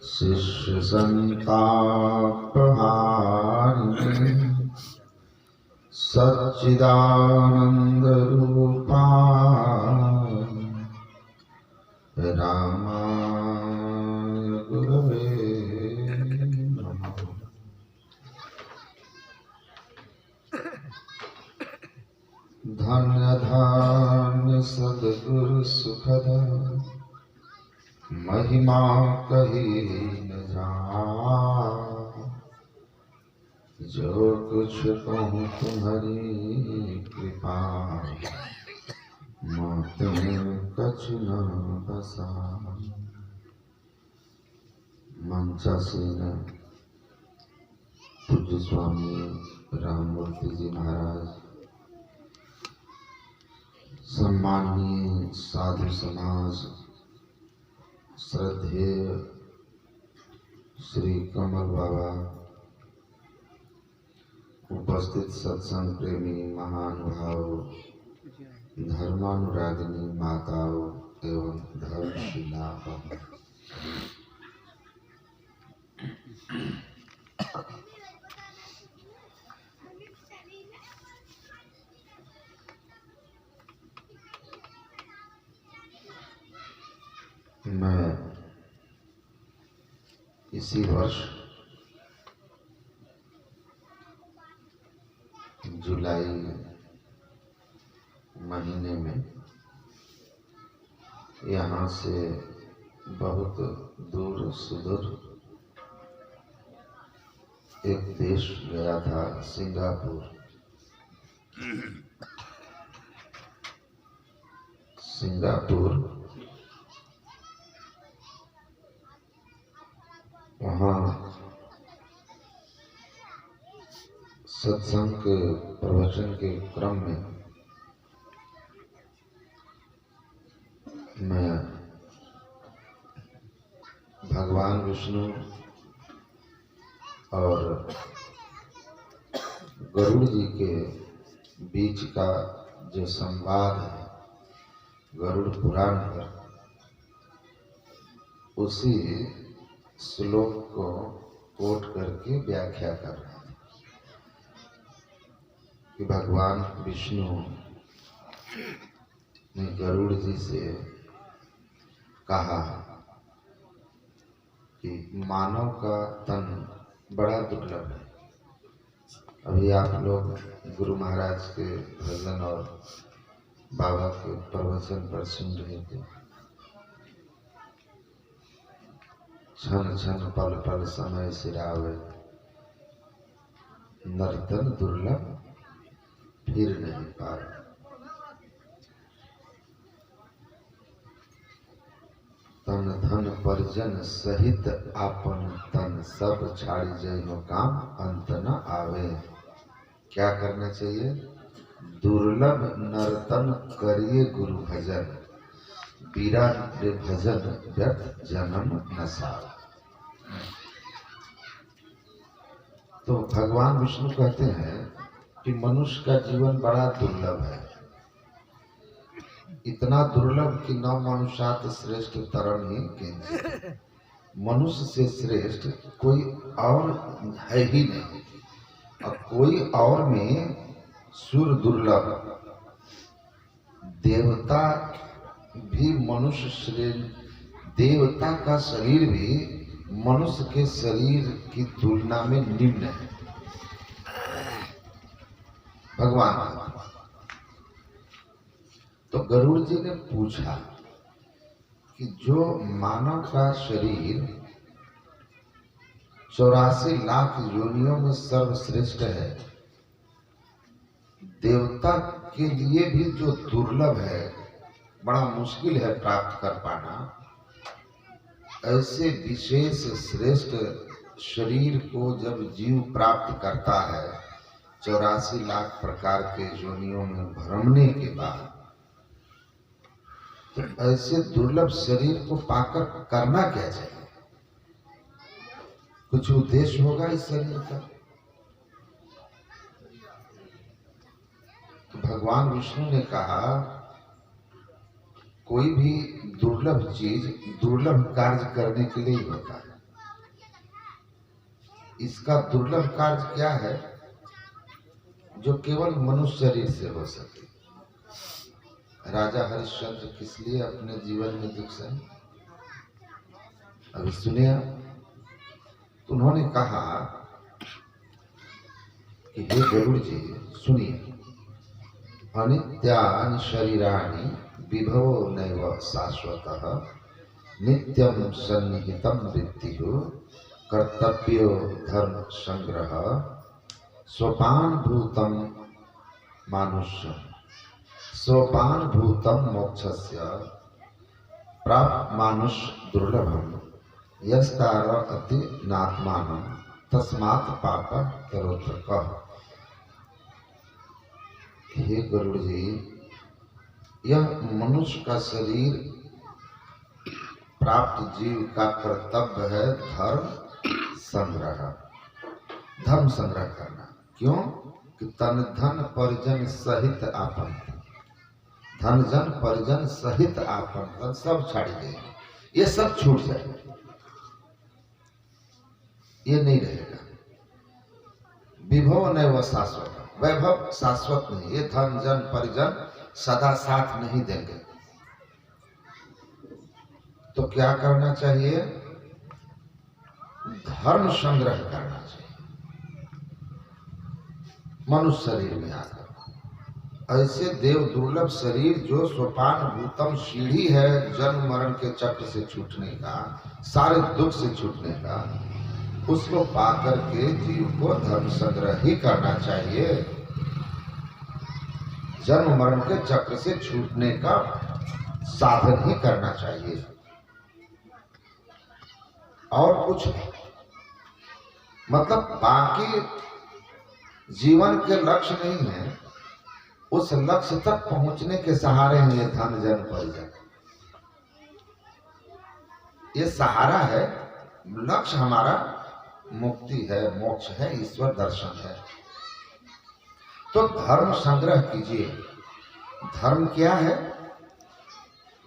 शिष्य संतापहारिणे सच्चिदानंद रूपाय रामाय गुरवे नमः। धन्य धन्य सद्गुरु सुखद महिमा कही न जाए। जो कुछ कहूँ तुम्हारी कृपा मत में कछ न बसा। मंचासीन पूज्य स्वामी राममूर्ति जी महाराज, सम्माननीय साधु समाज, श्रद्धेय श्री कमल बाबा, उपस्थित सत्संग प्रेमी महानुभाव, धर्मानुरागिनी माताओं एवं धर्मशिला बहनों, मैं इसी वर्ष जुलाई महीने में यहाँ से बहुत दूर सुदूर एक देश गया था, सिंगापुर। वहाँ सत्संग के प्रवचन के क्रम में मैं भगवान विष्णु और गरुड़ जी के बीच का जो संवाद है गरुड़ पुराण पर, उसी श्लोक को कोट करके व्याख्या कर रहा है कि भगवान विष्णु ने गरुड़ जी से कहा कि मानव का तन बड़ा दुर्लभ है। अभी आप लोग गुरु महाराज के भजन और बाबा के प्रवचन पर सुन रहे थे। क्षण क्षण पल पल समय सिरावे, नर्तन दुर्लभ फिर नहीं पाए। तन धन परिजन सहित आपन तन सब छाड़ी जइनो काम अंत न आवे। क्या करना चाहिए? दुर्लभ नर्तन करिए गुरु भजन, बीरा रे भजन व्यर्थ जन्म नसाव। तो भगवान विष्णु कहते हैं कि मनुष्य का जीवन बड़ा दुर्लभ है, इतना दुर्लभ कि न मनुष्यात श्रेष्ठ तरम ही किंचित। मनुष्य से श्रेष्ठ कोई और है ही नहीं, और कोई और में सुर दुर्लभ, देवता भी मनुष्य श्रेष्ठ, देवता का शरीर भी मनुष्य के शरीर की तुलना में निम्न है। भगवान तो गरुड़ जी ने पूछा कि जो मानव का शरीर 84 लाख योनियों में सर्वश्रेष्ठ है, देवता के लिए भी जो दुर्लभ है, बड़ा मुश्किल है प्राप्त कर पाना, ऐसे विशेष श्रेष्ठ शरीर को जब जीव प्राप्त करता है 84 लाख प्रकार के योनियों में भ्रमने के बाद, तो ऐसे दुर्लभ शरीर को पाकर करना क्या चाहिए? कुछ उद्देश्य होगा इस शरीर का। तो भगवान विष्णु ने कहा कोई भी दुर्लभ चीज दुर्लभ कार्य करने के लिए ही होता है। इसका दुर्लभ कार्य क्या है जो केवल मनुष्य शरीर से हो सके। राजा हरिश्चंद्र किस लिए अपने जीवन में दुख सहे? अभी सुनिए। तो उन्होंने कहा कि हे गरुड़ जी सुनिए, अनित्यानि शरीराणि विभवो नैव शाश्वतः नित्यं सन्निहितं वित्तिः कर्तव्यो धर्म संग्रह सोपान भूतम मानुष्य सोपान भूतम मोक्षस्य प्राप्त मानुष्य दुर्लभम यस्तार अति नात्मानं तस्मात् पाप करोत्र कह। हे गरुड़ जी, यह मनुष्य का शरीर प्राप्त जीव का कर्तव्य है धर्म संग्रह, धर्म संग्रह करना। क्यों? कि तन धन परिजन सहित आपन, धन जन परिजन सहित आपन सब छाड़ी गए, ये सब छूट जाए, ये नहीं रहेगा। विभव नहीं वह शाश्वत, वैभव शाश्वत नहीं, ये धन जन परिजन सदा साथ नहीं देंगे। तो क्या करना चाहिए? धर्म संग्रह करना चाहिए मनुष्य शरीर में आकर। ऐसे देव दुर्लभ शरीर जो सोपान भूतम सीढ़ी है जन्म मरण के चक्र से छूटने का, सारे दुख से छूटने का, उसको पाकर के जीव को धर्म संग्रह ही करना चाहिए। जन्म मरण के चक्र से छूटने का साधन ही करना चाहिए और कुछ नहीं। मतलब बाकी जीवन के लक्ष्य नहीं है, उस लक्ष्य तक पहुंचने के सहारे हैं ये धन जन परिजन। ये सहारा है, लक्ष्य हमारा मुक्ति है, मोक्ष है, ईश्वर दर्शन है। तो धर्म संग्रह कीजिए। धर्म क्या है?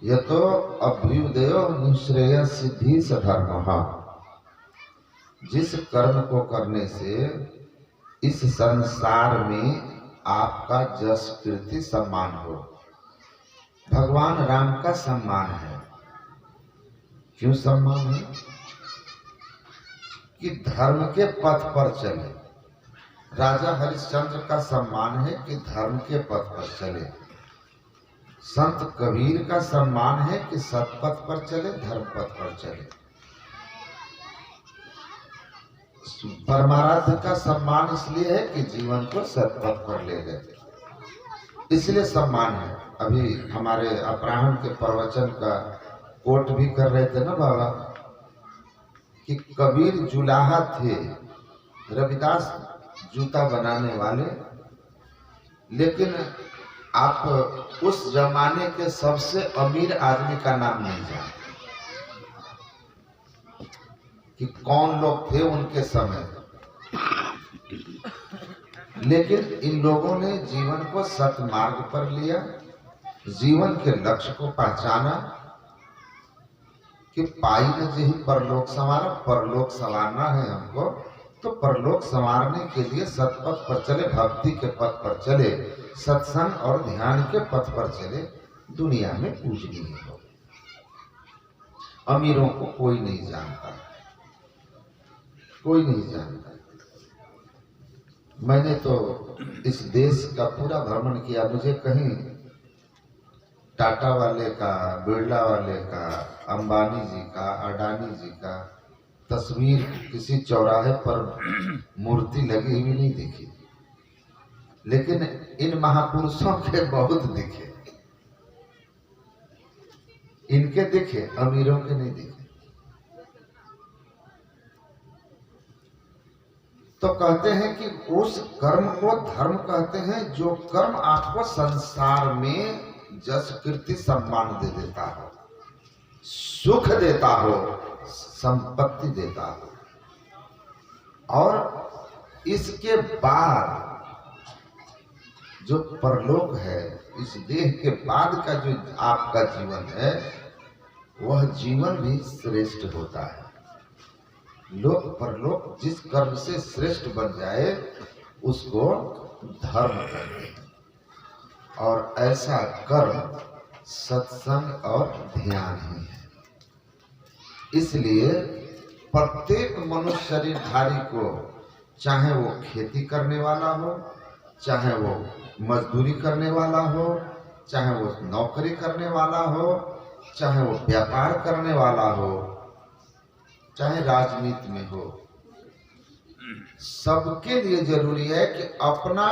यह तो अभ्युदयो निःश्रेय सिद्धि सधर्म, जिस कर्म को करने से इस संसार में आपका जस कीर्ति सम्मान हो। भगवान राम का सम्मान है। क्यों सम्मान है? कि धर्म के पथ पर चले। राजा हरिश्चंद्र का सम्मान है कि धर्म के पथ पर चले। संत कबीर का सम्मान है कि सतपथ पर चले, धर्म पथ पर चले। परमाराध्य का सम्मान इसलिए है कि जीवन को सतपथ पर ले गए, इसलिए सम्मान है। अभी हमारे अपराह्न के प्रवचन का कोट भी कर रहे थे ना बाबा, कि कबीर जुलाहा थे, रविदास जूता बनाने वाले, लेकिन आप उस जमाने के सबसे अमीर आदमी का नाम नहीं जानते कि कौन लोग थे उनके समय। लेकिन इन लोगों ने जीवन को सतमार्ग पर लिया, जीवन के लक्ष्य को पहचाना कि पाई न जही परलोक संवारा, परलोक संवारना है हमको, तो परलोक संवारने के लिए सतपथ पर चले, भक्ति के पथ पर चले, सत्संग और ध्यान के पथ पर चले, दुनिया में पूजनीय हो। अमीरों को कोई नहीं जानता, कोई नहीं जानता। मैंने तो इस देश का पूरा भ्रमण किया, मुझे कहीं टाटा वाले का, बिरला वाले का, अंबानी जी का, अडानी जी का तस्वीर किसी चौराहे पर मूर्ति लगी हुई नहीं दिखी। लेकिन इन महापुरुषों के बहुत दिखे, इनके दिखे, अमीरों के नहीं दिखे। तो कहते हैं कि उस कर्म को धर्म कहते हैं जो कर्म आपको संसार में जस कीर्ति सम्मान दे देता हो, सुख देता हो, संपत्ति देता हो, और इसके बाद जो परलोक है, इस देह के बाद का जो आपका जीवन है, वह जीवन भी श्रेष्ठ होता है। लोक परलोक जिस कर्म से श्रेष्ठ बन जाए उसको धर्म कहते हैं। और ऐसा कर्म सत्संग और ध्यान ही है। इसलिए प्रत्येक मनुष्य शरीरधारी को, चाहे वो खेती करने वाला हो, चाहे वो मजदूरी करने वाला हो, चाहे वो नौकरी करने वाला हो, चाहे वो व्यापार करने वाला हो, चाहे राजनीति में हो, सबके लिए जरूरी है कि अपना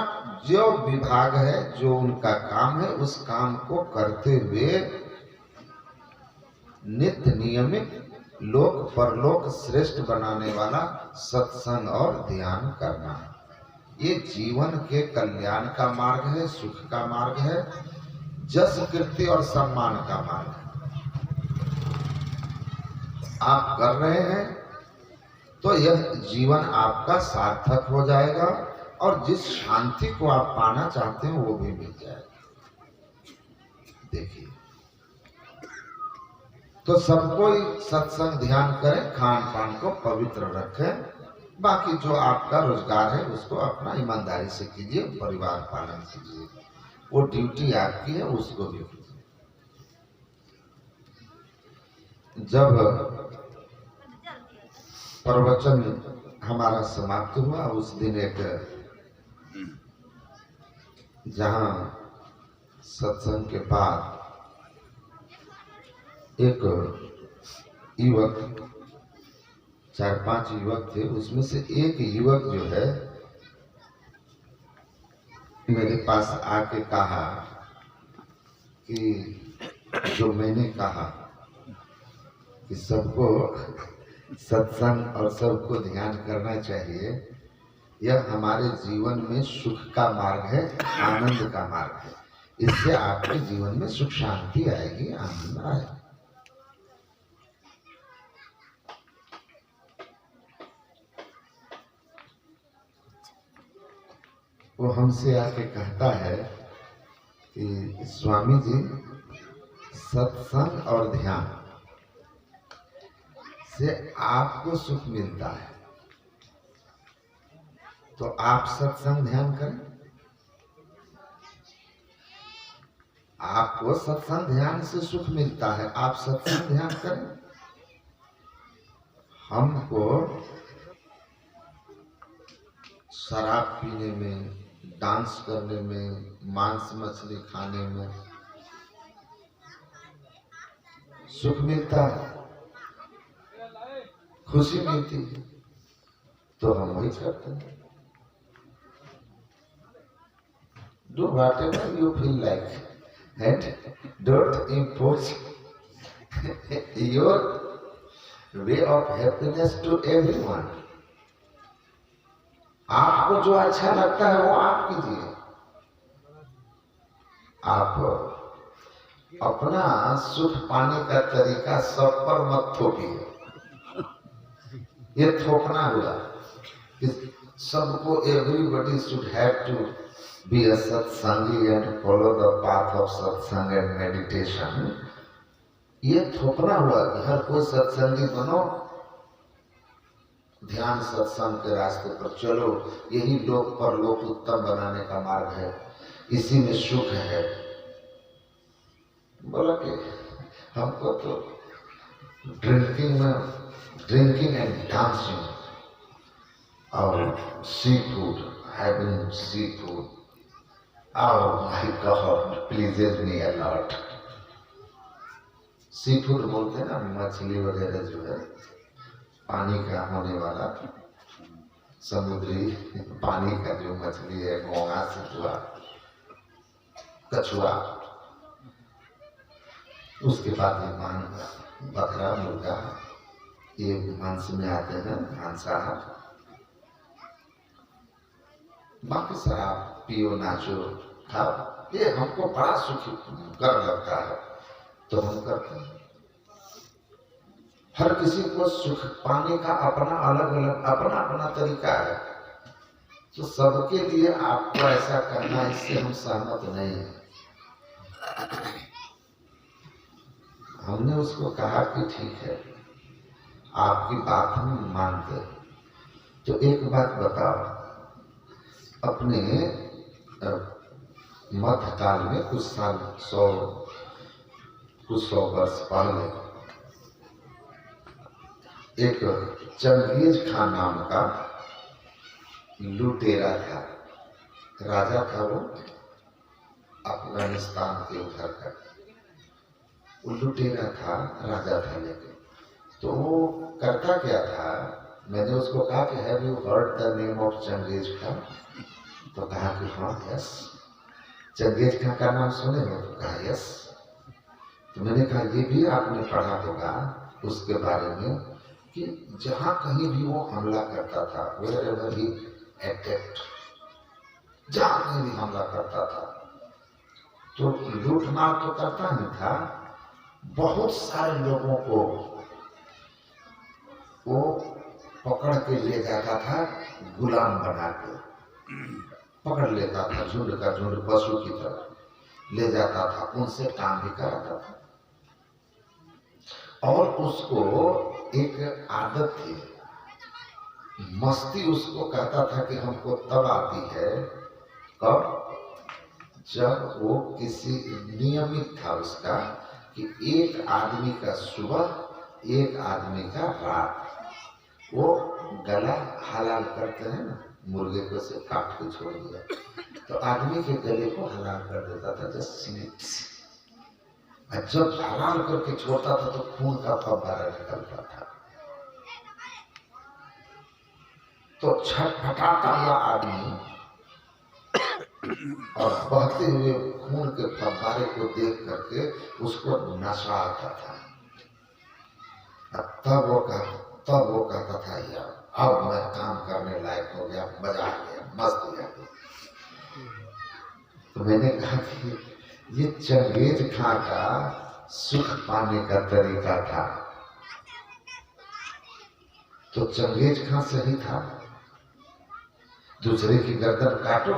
जो विभाग है, जो उनका काम है, उस काम को करते हुए नित्य नियमित लोक परलोक श्रेष्ठ बनाने वाला सत्संग और ध्यान करना। ये जीवन के कल्याण का मार्ग है, सुख का मार्ग है, जस कीर्ति और सम्मान का मार्ग है। आप कर रहे हैं तो यह जीवन आपका सार्थक हो जाएगा और जिस शांति को आप पाना चाहते हैं वो भी मिल जाएगा। देखिए, तो सब कोई सत्संग ध्यान करें, खान पान को पवित्र रखें, बाकी जो आपका रोजगार है उसको अपना ईमानदारी से कीजिए, परिवार पालन कीजिए, वो ड्यूटी आपकी है, उसको भी कीजिए। जब प्रवचन हमारा समाप्त हुआ उस दिन एक जहां सत्संग के बाद एक युवक, 4-5 युवक थे, उसमें से एक युवक जो है मेरे पास आके कहा कि जो मैंने कहा कि सबको सत्संग और सबको ध्यान करना चाहिए, यह हमारे जीवन में सुख का मार्ग है, आनंद का मार्ग है। इससे आपके जीवन में सुख शांति आएगी, आनंद आएगा। वो हमसे आके कहता है कि स्वामी जी, सत्संग और ध्यान से आपको सुख मिलता है, तो आप सत्संग ध्यान करें। आपको सत्संग ध्यान से सुख मिलता है, आप सत्संग ध्यान करें। हमको शराब पीने में, डांस करने में, मांस मछली खाने में सुख मिलता है, खुशी मिलती है, तो हम वही करते हैं। Do whatever you feel like and don't impose your way of happiness to everyone. आपको जो अच्छा लगता है वो आप कीजिए। आप अपना सुख पाने का तरीका सब पर मत थोपिए। ये थोपना हुआ कि सबको, everybody should have to be a satsangi and follow the path of satsang and meditation. ये थोपना हुआ कि हर कोई सत्संगी बनो, ध्यान सत्संग के रास्ते पर चलो, यही लोक परलोक उत्तम बनाने का मार्ग है, इसी में सुख है। बोला कि हमको तो ड्रिंकिंग एंड डांसिंग और seafood, having seafood, oh my God, pleases me a lot. Seafood बोलते हैं ना, मछली वगैरह जो है, पानी का होने वाला, समुद्री पानी का जो मछली है, घोंगा, सितुआ, कछुआ, उसके बाद ये बकरा, मुर्गा, ये मांस में आते हैं, मांसाहार। बाकी शराब पियो, नाचो, खाओ, ये हमको बड़ा सुखी कर लगता है, तो हम करते हैं। हर किसी को सुख पाने का अपना अलग अलग अपना तरीका है, तो सबके लिए आपको ऐसा करना, इससे हम सहमत नहीं है। हमने उसको कहा कि ठीक है, आपकी बात हम मानते हैं। तो एक बात बताओ, अपने मध्यकाल में कुछ सौ वर्ष पहले एक चंगेज खान नाम का लुटेरा था, राजा था वो अफगानिस्तान के उधर का। वो लुटेरा था, राजा था, लेकिन तो वो करता क्या था, मैंने उसको कहा कि have you heard the name of Genghis Khan? तो कहा कि हाँ, यस। चंगेज खान का नाम सुने हो? तो कहा यस। तो मैंने कहा ये भी आपने पढ़ा होगा उसके बारे में कि जहां कहीं भी वो हमला करता था, wherever he attacked, जहां कहीं भी हमला करता था तो लूट मार तो करता नहीं था, बहुत सारे लोगों को वो पकड़ के ले जाता था, गुलाम बना के पकड़ लेता था, झुंड का झुंड पशु की तरह ले जाता था, उनसे काम भी कराता था। और उसको एक आदत थी, मस्ती उसको कहता था कि हमको तब आती है कब, जब वो किसी नियमित था उसका कि एक आदमी का सुबह एक आदमी का रात, वो गला हलाल करते हैं ना, मुर्गे को से काट के छोड़ दिया तो आदमी के गले को हलाल कर देता था, जस्ट स्लिट। जब हलाल करके छोड़ता था तो खून का फव्वारा निकलता था। तो छटपटाता हुआ आदमी और बहते हुए खून के फव्वारे को देख करके उसको नशा आता था। तब वो कहता था यार अब मैं काम करने लायक हो गया, मजा आ गया, मस्त हो गया। तो मैंने कहा कि ये चंगेज खां का सुख पाने का तरीका था। तो चंगेज खां सही था, दूसरे की गर्दन काटो,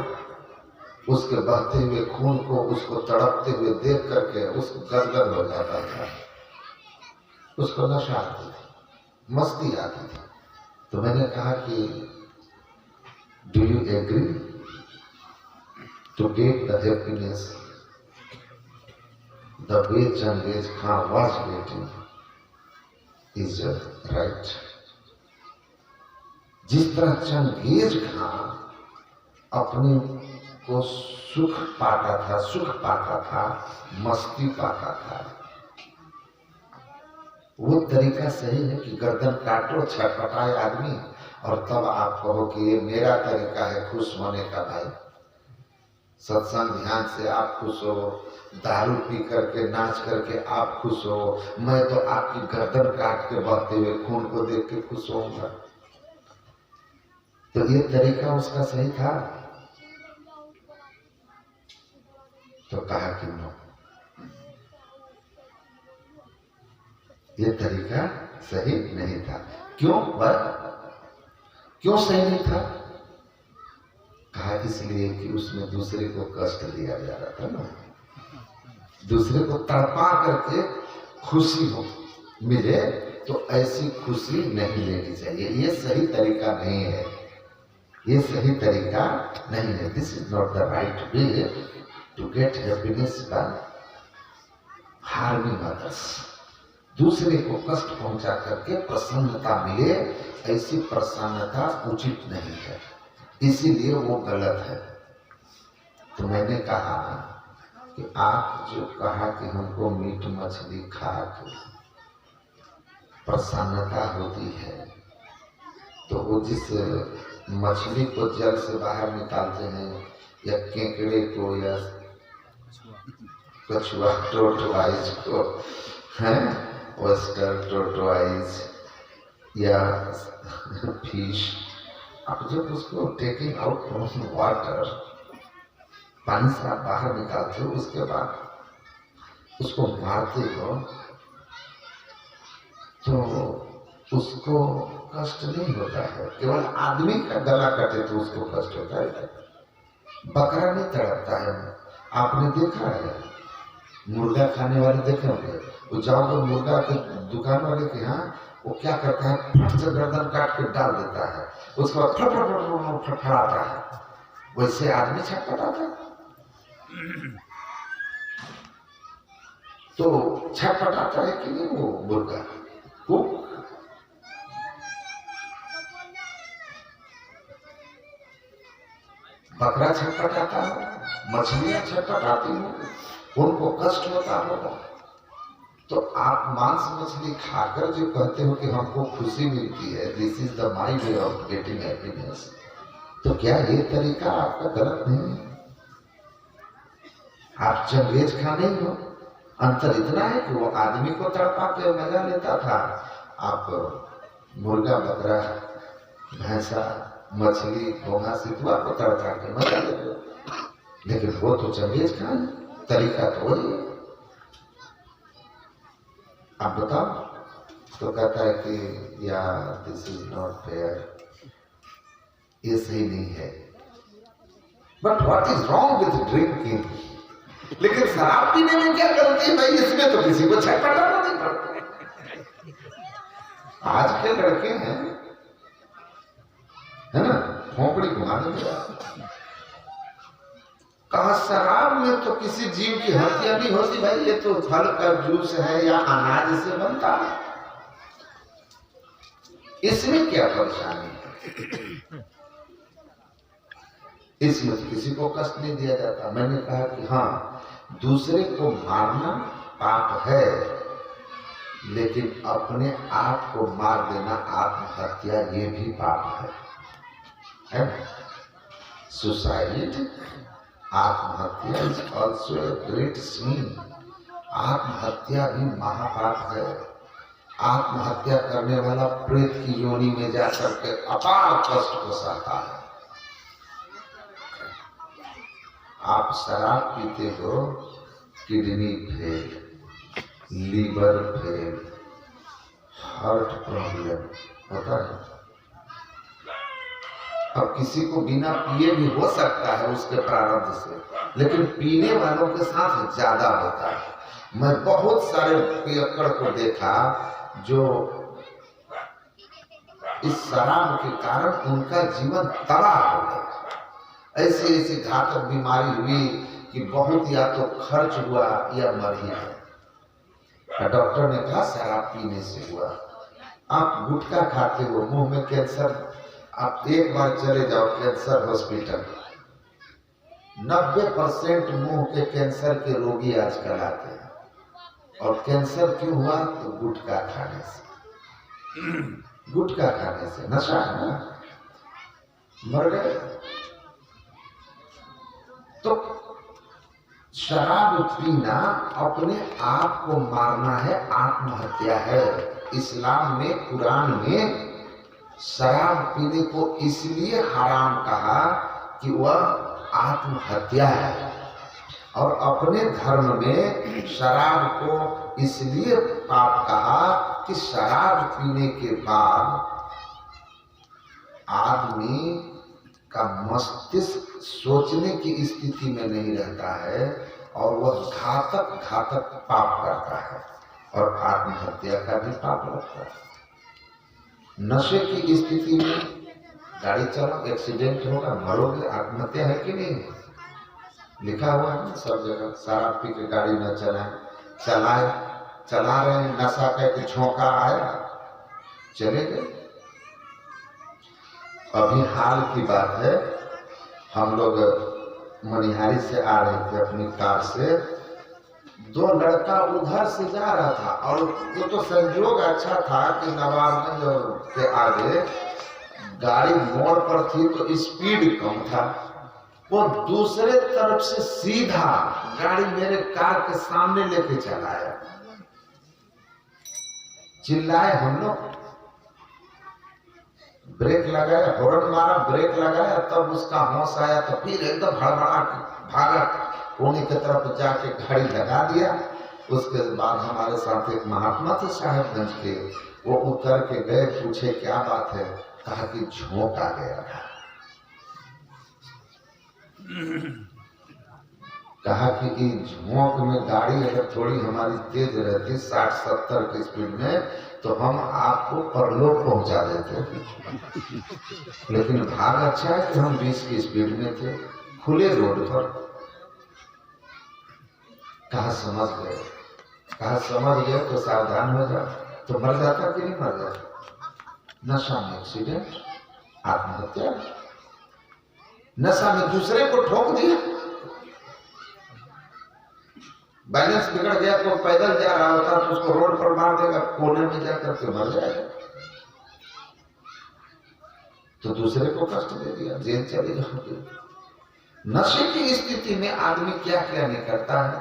उसके बहते हुए खून को, उसको तड़पते हुए देख करके उसको गर्दन हो जाता था, उसको नशा आती थी, मस्ती आती थी। तो मैंने कहा कि do you agree to get the happiness the way Genghis Khan was getting is right? जिस तरह चंगेज खान अपने को सुख पाता था, मस्ती पाता था, वो तरीका सही है कि गर्दन काटो, छटपटाए आदमी और तब आप कहो कि ये मेरा तरीका है खुश होने का। भाई सत्संग ध्यान से आप खुश हो, दारू पी करके नाच करके आप खुश हो, मैं तो आपकी गर्दन काट के बहते हुए खून को देख के खुश होऊंगा। तो ये तरीका उसका सही था? तो कहा कि नो, ये तरीका सही नहीं था। क्यों सही नहीं था? कहा इसलिए कि उसमें दूसरे को कष्ट दिया जा रहा था ना, दूसरे को तड़पा करके खुशी हो मिले, तो ऐसी खुशी नहीं लेनी चाहिए। ये सही तरीका नहीं है, ये सही तरीका नहीं है। This is not the right way to get happiness by harming others. दूसरे को कष्ट पहुंचा करके प्रसन्नता मिले, ऐसी प्रसन्नता उचित नहीं है, इसीलिए वो गलत है। तो मैंने कहा कि आप जो कहा कि हमको मीट मछली खा के प्रसन्नता होती है, तो वो जिस मछली को जल से बाहर निकालते हैं या केकड़े को या कछुआ टोटवाइज को है, ऑयस्टर टोटवाइज या फिश, आप जब उसको टेकिंग आउट फ्रॉम वाटर, पानी से आप बाहर निकालते हो, उसके बाद उसको मारते हो तो उसको कष्ट नहीं होता है। केवल आदमी का गला कटे तो उसको कष्ट होता है, बकरा नहीं तड़पता है। आपने देखा है, मुर्गा खाने वाले देखे होंगे, वो जाओगे मुर्गा के दुकान वाले के यहाँ, वो क्या करता है, फट से गर्दन काट के डाल देता है, उसके बाद फटफड़ाता है। वैसे आदमी छटपटाता है, तो छटपटाता है कि नहीं वो मुर्गा? कुक बकरा छटपटाता है, मछलियां छटपटाती हो, उनको कष्ट होता होगा। तो आप मांस मछली खाकर जो कहते हो कि हमको खुशी मिलती है, this is the my way of getting happiness, तो क्या ये तरीका आपका गलत नहीं है? आप चंगेज खा नहीं हो, अंतर इतना है कि वो आदमी को तड़पा के मजा लेता था, आप मुर्गा बकरा भैंसा मछली घोंघा सितुआ को तड़पा के मजा ले लो। लेकिन वो तो चंगेज खाए, तरीका तो वही है। आप बताओ, तो कहता है कि या दिस इज नॉट फेयर, ये सही नहीं है। But what is wrong with drinking? लेकिन शराब पीने में क्या गलती है भाई? इसमें तो किसी को छटपटाना नहीं पड़ता। आज के लड़के हैं, है ना, खोपड़ी घुमा देंगे। कहा शराब में तो किसी जीव की हत्या नहीं होती भाई, ये तो फल का जूस है या अनाज से बनता है, इसमें क्या परेशानी है? इसमें तो किसी को कष्ट नहीं दिया जाता। मैंने कहा कि हाँ, दूसरे को मारना पाप है, लेकिन अपने आप को मार देना, आत्महत्या, ये भी पाप है ना? सुसाइड, आत्महत्या इज ऑल्सो ए ग्रेट सिन। आत्महत्या भी महापाप है। आत्महत्या करने वाला प्रेत की योनि में जाकर के अपार कष्ट को सहता है। आप शराब पीते हो, kidney fail, liver fail, heart problem होता है। अब किसी को बिना पिए भी हो सकता है उसके प्रारब्ध से, लेकिन पीने वालों के साथ ज्यादा होता है। मैं बहुत सारे पियक्कड़ को देखा जो इस शराब के कारण उनका जीवन तबाह हो गया। ऐसी ऐसी घातक बीमारी हुई कि बहुत या तो खर्च हुआ या मर ही गए। डॉक्टर ने कहा शराब पीने से हुआ। आप गुटखा खाते हो, मुंह में कैंसर, आप एक बार चले जाओ कैंसर हॉस्पिटल, 90% मुंह के कैंसर के रोगी आजकल आते हैं। और कैंसर क्यों हुआ? तो गुटखा खाने से। गुटखा खाने से नशा है ना, मर गए। तो शराब पीना अपने आप को मारना है, आत्महत्या है। इस्लाम में, कुरान में शराब पीने को इसलिए हराम कहा कि वह आत्महत्या है, और अपने धर्म में शराब को इसलिए पाप कहा कि शराब पीने के बाद आदमी का मस्तिष्क सोचने की स्थिति में नहीं रहता है और वह घातक घातक पाप करता है, और आत्महत्या का भी पाप लगता है। नशे की स्थिति में गाड़ी चलाओ, एक्सीडेंट होगा, मरोगे, आत्महत्या है कि नहीं? लिखा हुआ है सब जगह, शराब पी के गाड़ी न चलाए, चला रहे हैं, नशा करके झोंका आया, चले गए। अभी हाल की बात है, हम लोग मनिहारी से आ रहे थे अपनी कार से, दो लड़का उधर से जा रहा था, और वो तो संयोग अच्छा था कि नवाबगंज के आगे गाड़ी मोड़ पर थी तो स्पीड कम था। वो दूसरे तरफ से सीधा गाड़ी मेरे कार के सामने लेके चला आया। चिल्लाए हम लोग, ब्रेक लगाया, हॉर्न मारा, ब्रेक लगाया, तब उसका होश आया तो फिर एकदम हड़बड़ा भागा, कोने की तरफ जाके गाड़ी लगा दिया। उसके बाद हमारे साथ एक महात्मा थे साहेबगंज के, वो उतर के गए, पूछे क्या बात है, कहा कि झोंक आ गया था। कहा कि झोंक में गाड़ी अगर थोड़ी हमारी तेज रहती 60-70 की स्पीड में तो हम आपको परलोक पहुंचा देते। लेकिन भाग अच्छा है कि हम 20 की स्पीड में थे, खुले रोड पर। कहा समझ गए, कहा समझ गए तो सावधान हो जाओ। तो मर जाता कि नहीं मर जाता? नशा में एक्सीडेंट, आत्महत्या, नशा में दूसरे को ठोक दिया, बैलेंस बिगड़ गया तो पैदल जा रहा होता तो उसको रोड पर मार देगा, कोने में जाकर के मर जाएगा। तो दूसरे को कष्ट दे दिया, जेल चले जाओगे। नशे की स्थिति में आदमी क्या क्या नहीं करता है,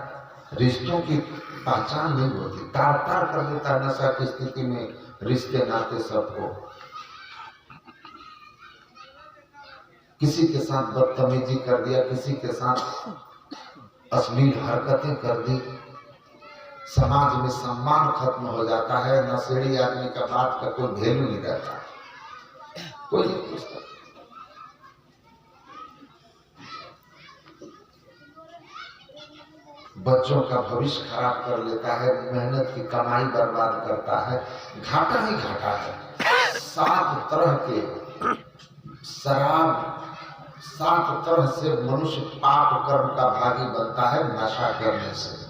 रिश्तों की पहचान नहीं होती, तार तार कर देता है नशा की स्थिति में रिश्ते नाते सबको। किसी के साथ बदतमीजी कर दिया, किसी के साथ अश्लील हरकतें कर दी, समाज में सम्मान खत्म हो जाता है। नशेड़ी आदमी का बात का कोई वैल्यू नहीं रहता, कोई नहीं पूछता। बच्चों का भविष्य खराब कर लेता है, मेहनत की कमाई बर्बाद करता है, घाटा ही घाटा है। 7 तरह के शराब, 7 तरह से मनुष्य पाप कर्म का भागी बनता है नशा करने से।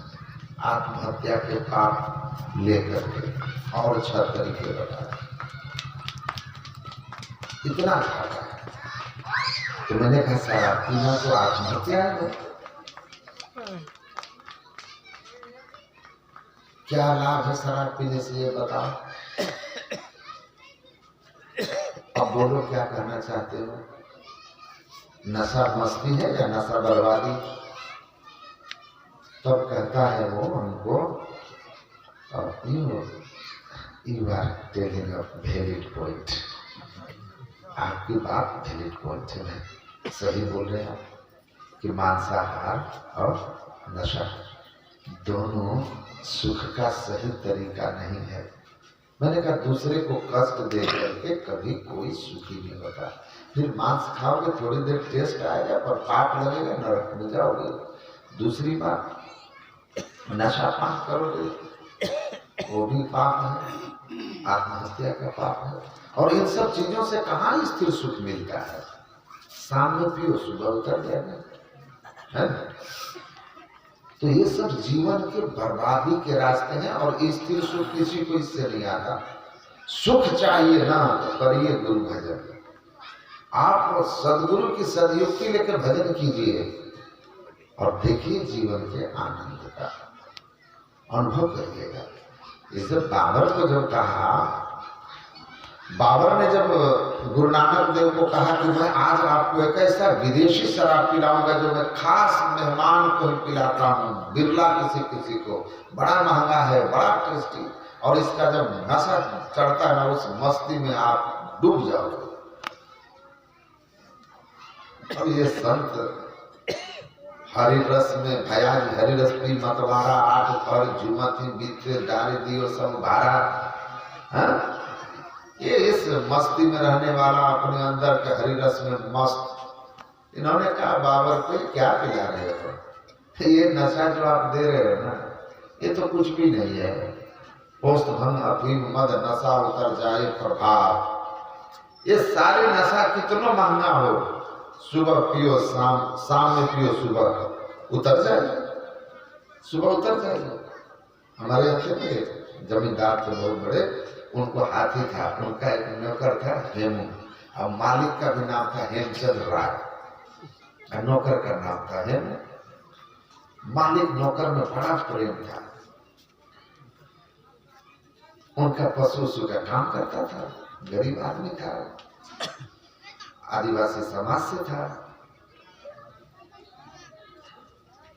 आत्महत्या के पाप लेकर के और 6 तरीके बताए, इतना घाटा है। तो मैंने कहा शराब पीना तो आत्महत्या है। क्या लाभ है शराब पीने से, ये बताओ। अब बोलो क्या कहना चाहते हो? नशा मस्ती है या नशा बर्बादी? तब कहता है वो हमको, you are telling a valid point, आपकी बात वैलिड पॉइंट है, सही बोल रहे हैं कि मांसाहार और नशा दोनों सुख का सही तरीका नहीं है। मैंने कहा दूसरे को कष्ट दे करके कभी कोई सुखी नहीं होता। फिर मांस खाओगे थोड़ी देर टेस्ट आएगा पर पाप लगेगा, नरक में जाओगे। दूसरी बात, नशा पान करोगे वो भी पाप है, आत्महत्या का पाप है। और इन सब चीजों से कहाँ स्थिर सुख मिलता है? शाम में पियो, सुबह उतर जाएगा, है? तो ये सब जीवन के बर्बादी के रास्ते हैं और स्थिर सुख किसी को इससे नहीं आता। सुख चाहिए ना तो करिए गुरु भजन, आप सदगुरु की सदयुक्ति लेकर भजन कीजिए और देखिए जीवन के आनंद का अनुभव करिएगा। इसे बाबर को जब कहा, बाबर ने जब गुरु नानक देव को कहा कि मैं आज आपको एक ऐसा विदेशी शराब पिलाऊंगा जो मैं खास मेहमान को ही पिलाता हूँ, बिरला किसी किसी को, बड़ा महंगा है, बड़ा टेस्टी, और इसका जब नशा चढ़ता है ना उस मस्ती में आप डूब जाओगे। और ये संत हरि रस में भयाज हरि रस पी मतवारा, 8 पर झुमती बीते डाली दियो सब भारा। हाँ? ये इस मस्ती में रहने वाला अपने अंदर के हरि रस में मस्त। इन्होंने कहा बाबर को क्या पिला रहे हो? ये नशा जो आप दे रहे हो ना, ये तो कुछ भी नहीं है। पोस्त भंग अफीम मद नशा उतर जाए प्रभाव। ये सारे नशा कितना महंगा हो, सुबह पियो शाम, शाम में पियो सुबह, उतर जाए, सुबह उतर जाएगा। हमारे अच्छे थे जमींदार थे बहुत बड़े, उनको हाथी था, उनका एक नौकर था हेमू, और मालिक का भी नाम था हेमचंद राय, नौकर का नाम था हेमू। मालिक नौकर में बड़ा प्रेम था, उनका पशु उसु का काम करता था, गरीब आदमी था, आदिवासी समाज से था।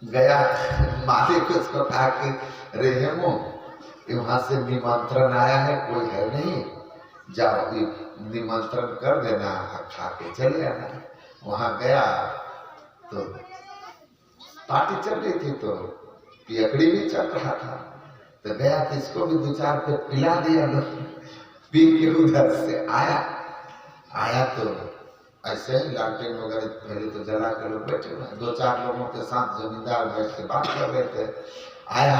गया मालिक उसको कहा कि रे हेमू, वहां से निमंत्रण आया है, कोई है नहीं, जाओ निमंत्रण कर देना, खा के चले आना। वहां गया तो पार्टी चल रही थी, तो पियकड़ी भी चल रहा था, तो गया तो इसको भी 2-4 पे पिला दिया। पी के उधर से आया तो ऐसे ही लालटेन वगैरह पहले तो जला के लोग बैठे हुए, 2-4 लोगों के साथ जमींदार बैठ के बात कर रहे थे। आया,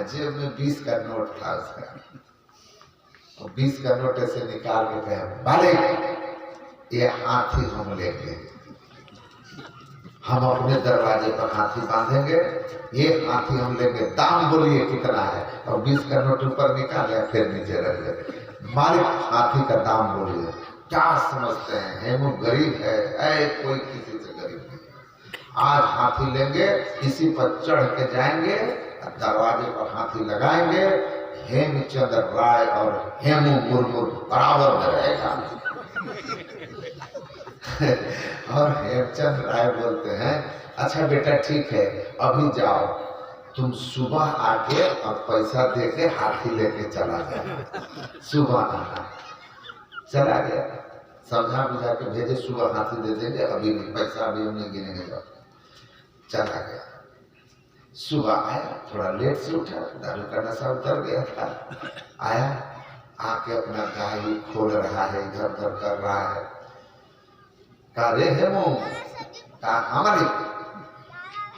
जेब में 20 का नोट था उसका, और 20 का नोट ऐसे निकाल के कहे, मालिक ये हाथी हम लेंगे, हम अपने दरवाजे पर हाथी बांधेंगे, ये हाथी हम लेंगे, दाम बोलिए कितना है। और 20 का नोट ऊपर निकाले, फिर नीचे रख दे। मालिक हाथी का दाम बोलिए। क्या समझते हैं हेमू गरीब है? कोई किसी से गरीब नहीं। आज हाथी लेंगे, इसी पर चढ़ के जाएंगे, दरवाजे पर हाथी लगाएंगे, हेमचंद्र राय और हेमू मुर्मू बराबर में रहेगा। और हेमचंद्र राय बोलते हैं, अच्छा बेटा ठीक है, अभी जाओ, तुम सुबह आके और पैसा देके हाथी लेके चला जाए। सुबह आना। चला गया, समझा बुझा के भेजे, सुबह हाथी दे देंगे, अभी नहीं, पैसा अभी हम नहीं गिनेंगे। जाओ, चला गया। सुबह आया, थोड़ा लेट से उठा, दारू का नशा उतर गया था। आया, आके अपना गाय खोल रहा है, इधर उधर कर रहा है। कहा रे हेमू, कहा हमारी,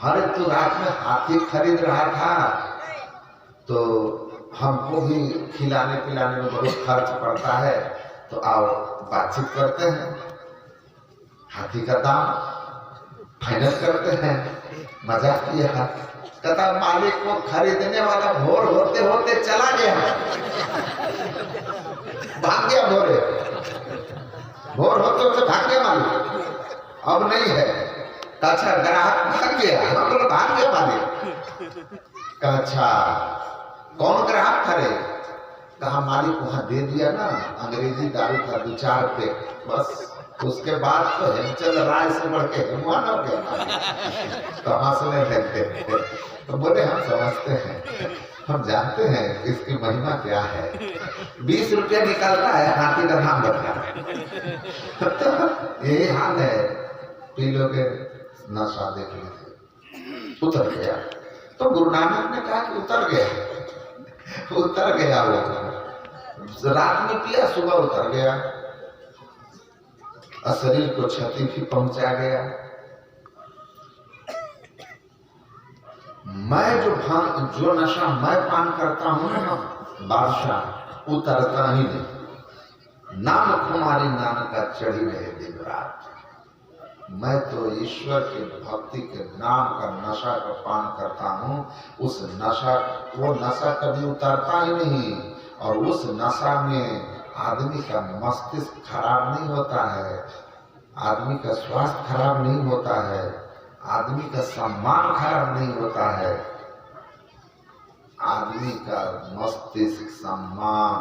अरे तू रात में हाथी खरीद रहा था, तो हमको भी खिलाने पिलाने में बहुत खर्च पड़ता है, तो आओ बातचीत करते हैं, हाथी का दाम फाइनल करते हैं। मजाक किया। कहता मालिक को खरीदने वाला भोर होते होते चला गया, भाग गया, भोर होते होते भाग गया मालिक, अब नहीं है। अच्छा ग्राहक भाग गया, हम लोग भाग गया मालिक। अच्छा कौन ग्राहक था रे? कहा मालिक वहां दे दिया ना, अंग्रेजी दारू था 2-4 पैक, बस उसके बाद तो हेमचंद राय से बढ़ के हेमान हो गया। तो हंसने लगते, तो बोले हम समझते हैं, हम जानते हैं इसकी महिमा क्या है। 20 रुपया निकलता है, हाथी का नाम रखा। तो यही हाल है, पी लोगे नशा देख लेते, उतर गया। तो गुरु नानक ने कहा कि उतर गया वो, रात में पिया, सुबह उतर गया, और शरीर को क्षति भी पहुंचा गया। मैं जो नशा मैं पान करता हूं ना बादशाह, उतरता ही नहीं। नाम कुमारी नानक का चढ़ी रहे दिन रात। मैं तो ईश्वर की भक्ति के नाम का नशा का पान करता हूँ। उस नशा, वो नशा कभी उतरता ही नहीं, और उस नशा में आदमी का मस्तिष्क खराब नहीं होता है, आदमी का स्वास्थ्य खराब नहीं होता है, आदमी का सम्मान खराब नहीं होता है, आदमी का मस्तिष्क, सम्मान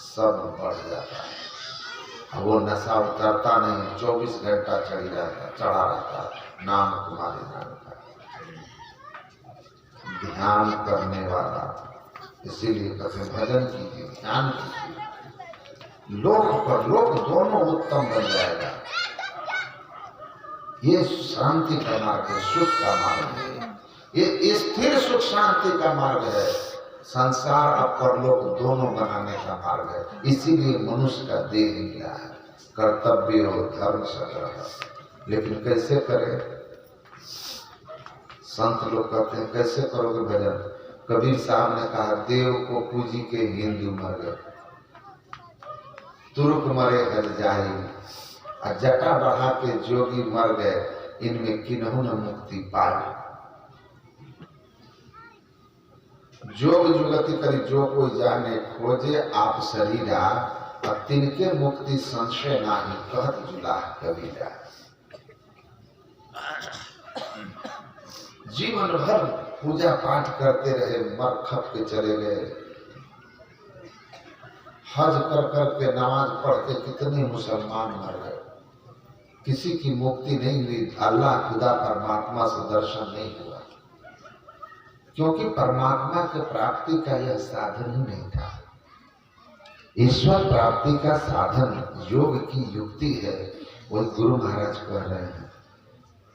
सब बढ़ जाता है। वो नशा उतरता नहीं, 24 घंटा चढ़ा रहता नाम कुमारी नाम का ध्यान करने वाला। इसीलिए कहते भजन कीजिए, ध्यान कीजिए, लोक पर लोक दोनों उत्तम बन जाएगा। ये शांति का मार्ग है, सुख का मार्ग है, ये स्थिर सुख शांति का मार्ग है, संसार और परलोक दोनों बनाने का मार्ग है। इसीलिए मनुष्य का देह मिला है, कर्तव्य हो धर्म संग्रह। लेकिन कैसे करें? संत लोग कहते हैं कैसे करोगे भजन? कबीर साहब ने कहा, देव को पूजी के हिंदू मर गए, तुर्क मरे हर जाई, और जटा बढ़ा के जोगी मर गए, इनमें किन्हों न मुक्ति पाई। जोग जुगति करी जो कोई जाने, खोजे आप शरीरा, और तिनके मुक्ति संशय नाही, कहत जुला कबीरा। जीवन भर पूजा पाठ करते रहे, मर खप के चले गए। हज कर कर के नमाज पढ़ के कितने मुसलमान मर गए, किसी की मुक्ति नहीं हुई, अल्लाह खुदा परमात्मा से दर्शन नहीं हुआ, क्योंकि परमात्मा के प्राप्ति का यह साधन ही नहीं था। ईश्वर प्राप्ति का साधन योग की युक्ति है। वही गुरु महाराज कह रहे हैं,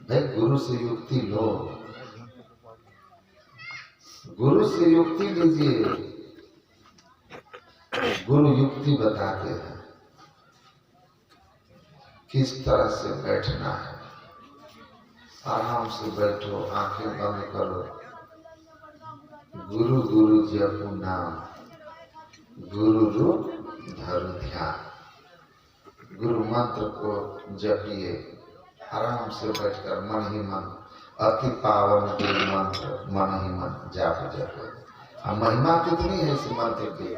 भाई गुरु से युक्ति लो, गुरु से युक्ति लीजिए। गुरु युक्ति बताते हैं किस तरह से बैठना है। आराम से बैठो, आंखें बंद करो, गुरु गुरु जपु नाम, गुरु रूप धरु ध्यान। गुरु मंत्र को जपिए आराम से बैठकर, मन ही मन। अति पावन गुरु मंत्र मन ही मन जाप जपो। अब महिमा कितनी है इस मंत्र की।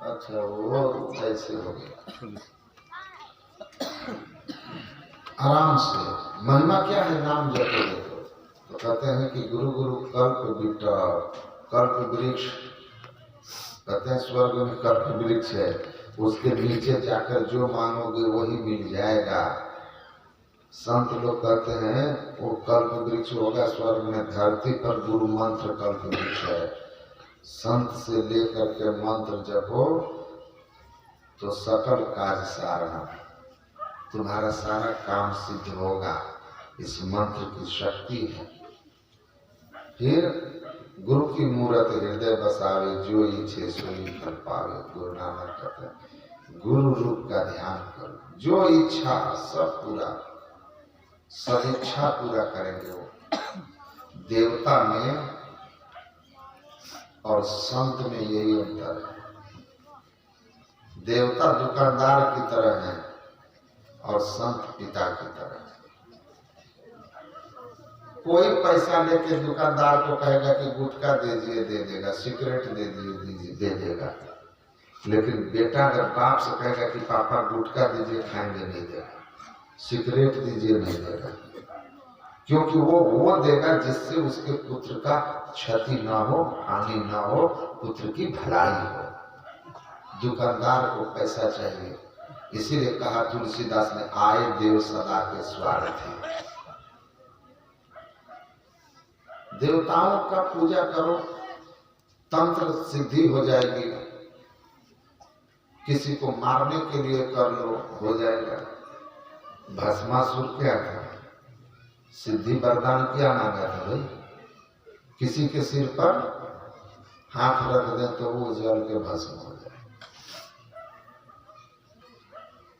अच्छा, वो ऐसे हो गया। आराम से महिमा क्या है, नाम जपो। तो कहते हैं कि गुरु गुरु कल्प विटप, कल्प वृक्ष। कहते हैं स्वर्ग में कल्प वृक्ष है, उसके नीचे जाकर जो मांगोगे वही मिल जाएगा। संत लोग कहते हैं वो कल्प वृक्ष होगा स्वर्ग में, धरती पर गुरु मंत्र कल्प वृक्ष है। संत से लेकर के मंत्र जपो तो सकल कार्य सारना, तुम्हारा सारा काम सिद्ध होगा। इस मंत्र की शक्ति है। फिर गुरु की मूर्त हृदय बसावे, जो इच्छे सोई फल पावे। गुरु नानक कहते हैं गुरु रूप का ध्यान करो, जो इच्छा सब पूरा, सब इच्छा पूरा करेंगे वो। देवता में और संत में यही अंतर है। देवता दुकानदार की तरह है और संत पिता की तरह है। कोई पैसा लेके दुकानदार को कहेगा कि गुटखा दीजिए, दे देगा। सिगरेट दे दीजिए, दे देगा। लेकिन बेटा अगर बाप से कहेगा कि पापा गुटखा दीजिए, खाएंगे, नहीं देगा। सिगरेट दीजिए, नहीं देगा। क्योंकि वो देगा जिससे उसके पुत्र का क्षति ना हो, हानि ना हो, पुत्र की भलाई हो। दुकानदार को पैसा चाहिए, इसीलिए कहा तुलसीदास ने, आए देव सदा के स्वार्थी। देवताओं का पूजा करो, तंत्र सिद्धि हो जाएगी। किसी को मारने के लिए कर लो, हो जाएगा। भस्मासुर क्या था, सिद्धि वरदान क्या मांगा था भाई, किसी के सिर पर हाथ रख दे तो वो जल के भस्म हो जाए।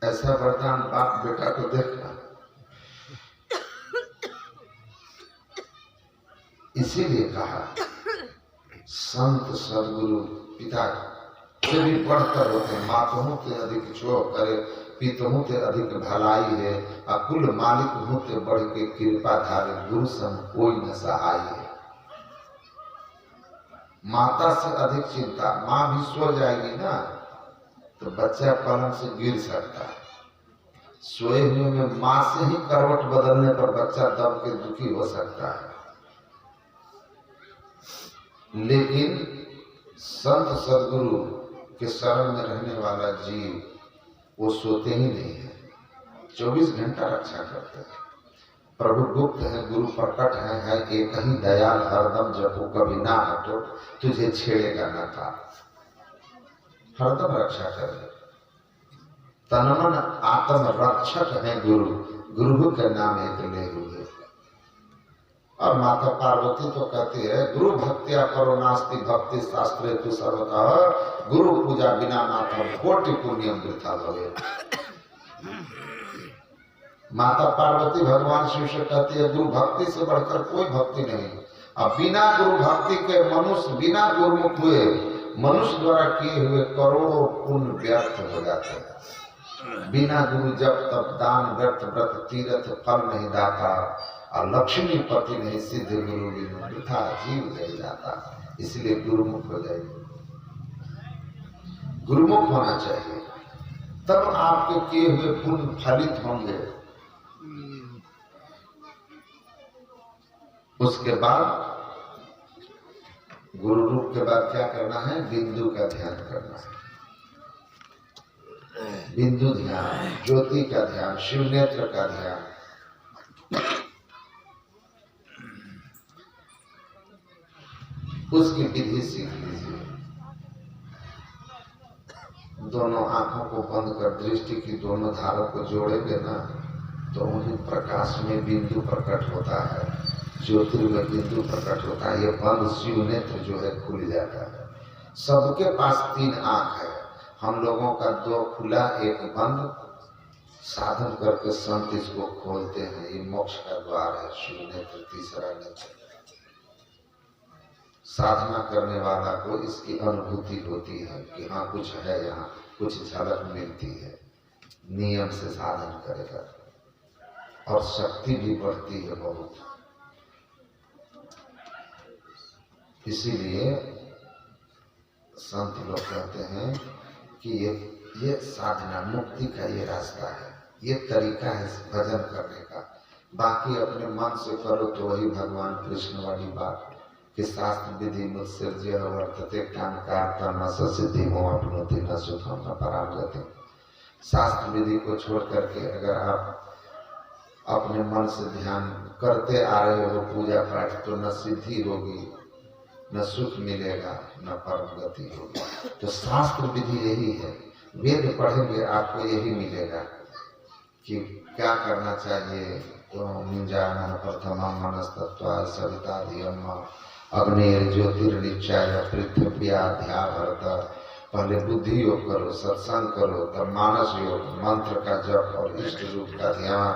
ऐसा वरदान बाप बेटा को देखा। इसीलिए कहा संत सदगुरु पिता से भी बढ़कर होते हैं। मातों के अधिक छो करे, पितों के अधिक भलाई है। अकुल मालिक होते बढ़ के कृपा धारे, गुरु सम कोई न सहाय है। माता से अधिक चिंता, माँ भी सो जाएगी ना तो बच्चा पलंग से गिर सकता है। सोए हुए में माँ से ही करवट बदलने पर बच्चा दब के दुखी हो सकता है। लेकिन संत सदगुरु के शरण में रहने वाला जीव वो सोते ही नहीं है, 24 घंटा रक्षा करते हैं। प्रभु गुप्त है, गुरु प्रकट है एक ही दयाल, हरदम जपो कभी ना हटो, तुझे छेड़ेगा ना था। हरदम रक्षा करे। तन मन आत्म रक्षक है गुरु, गुरु के नाम एक ले हुए। और माता पार्वती तो कहती है, गुरु भक्तिया करो नास्ति भक्ति शास्त्रे तु सर्वतः, गुरु पूजा बिना माता कोटि पुण्यम वृथा भवे। माता पार्वती भगवान शिव से कहती है, गुरु भक्ति से बढ़कर कोई भक्ति नहीं। अब बिना गुरु भक्ति के मनुष्य, बिना गुरुमुख हुए मनुष्य द्वारा किए हुए करोड़ों पुण्य व्यर्थ हो जाते हैं। बिना गुरु जब तब दान व्यर्थ, व्रत तीर्थ फल नहीं दाता, और लक्ष्मी पति नहीं सिद्ध गुरु बिनु वृथा जीव जय जाता। इसलिए गुरुमुख हो जाइए, गुरुमुख होना चाहिए, तब आपके किए हुए पुण्य फलित होंगे। उसके बाद गुरु रूप के बाद क्या करना है, बिंदु का ध्यान करना है। बिंदु ध्यान, ज्योति का ध्यान, शिव नेत्र का ध्यान। उसकी विधि सीख लीजिए। दोनों आंखों को बंद कर दृष्टि की दोनों धारों को जोड़ेंगे ना तो उन्हीं प्रकाश में बिंदु प्रकट होता है, ज्योतिर्मय बिंदु प्रकट होता है। ये बंद शिव नेत्र जो है खुल जाता है। सबके पास तीन आंख है, हम लोगों का दो खुला एक बंद। साधन करके संत इसको खोलते हैं, ये मोक्ष का द्वार है, शिव नेत्र तीसरा नेत्र। साधना करने वाला को इसकी अनुभूति होती है कि हाँ कुछ है, यहाँ कुछ झलक मिलती है। नियम से साधन करेगा और शक्ति भी बढ़ती है बहुत। इसीलिए संत लोग कहते हैं कि ये साधना मुक्ति का ये रास्ता है, ये तरीका है भजन करने का। बाकी अपने मन से करो तो वही भगवान कृष्ण वाली बात कि शास्त्र विधि मुत्सर्ज्य वर्तते काम कार्ता न सिद्धि मोहनोति न सुखम न परागति। शास्त्र विधि को छोड़ करके अगर आप अपने मन से ध्यान करते आ रहे हो पूजा पाठ, तो न सिद्धि होगी, न सुख मिलेगा, न परम गति होगी। तो शास्त्र विधि यही है, वेद पढ़ेंगे आपको यही मिलेगा कि क्या करना चाहिए। तो मुंजान प्रथम मनस्तत्व सविता धियम अग्नि ज्योतिर्निचाय पृथ्व्याध्या भरत। पहले बुद्धि योग करो, सत्संग करो, तब मानस योग मंत्र का जप और इष्ट रूप का ध्यान,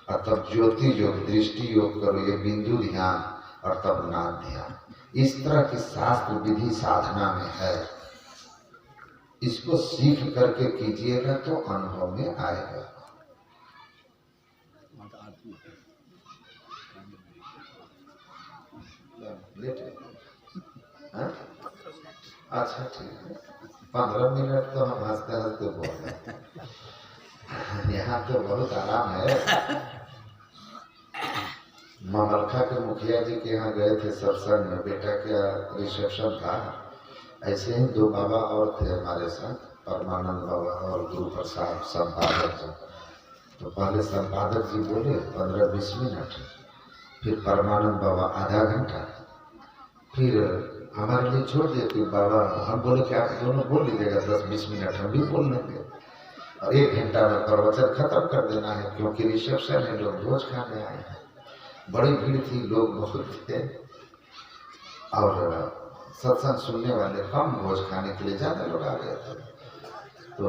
और तब ज्योति योग दृष्टि योग करो, ये बिंदु ध्यान, और तब नाद ध्यान। इस तरह की शास्त्र विधि साधना में है। इसको सीख करके कीजिएगा तो अनुभव में आएगा। अच्छा ठीक है, 15 मिनट तो हम हंसते हंसते बोल रहे हैं। यहाँ तो बहुत आराम है। ममलखा के मुखिया जी के यहाँ गए थे सत्संग में, बेटा का रिसेप्शन था। ऐसे ही दो बाबा और थे हमारे साथ, परमानंद बाबा और गुरु प्रसाद संपादक जी। तो पहले संपादक जी बोले 15-20 मिनट, फिर परमानंद बाबा आधा घंटा, फिर हमारे लिए छोड़ दिए कि बाबा हम बोले कि आप दोनों बोल लीजिएगा 10-20 मिनट, हम भी बोल लेंगे और 1 घंटा में प्रवचन खत्म कर देना है, क्योंकि रिसेप्शन है, लोग भोज खाने आए हैं। बड़ी भीड़ थी, लोग बहुत थे और सत्संग सुनने वाले कम, भोज खाने के लिए ज़्यादा लोग आ गए थे। तो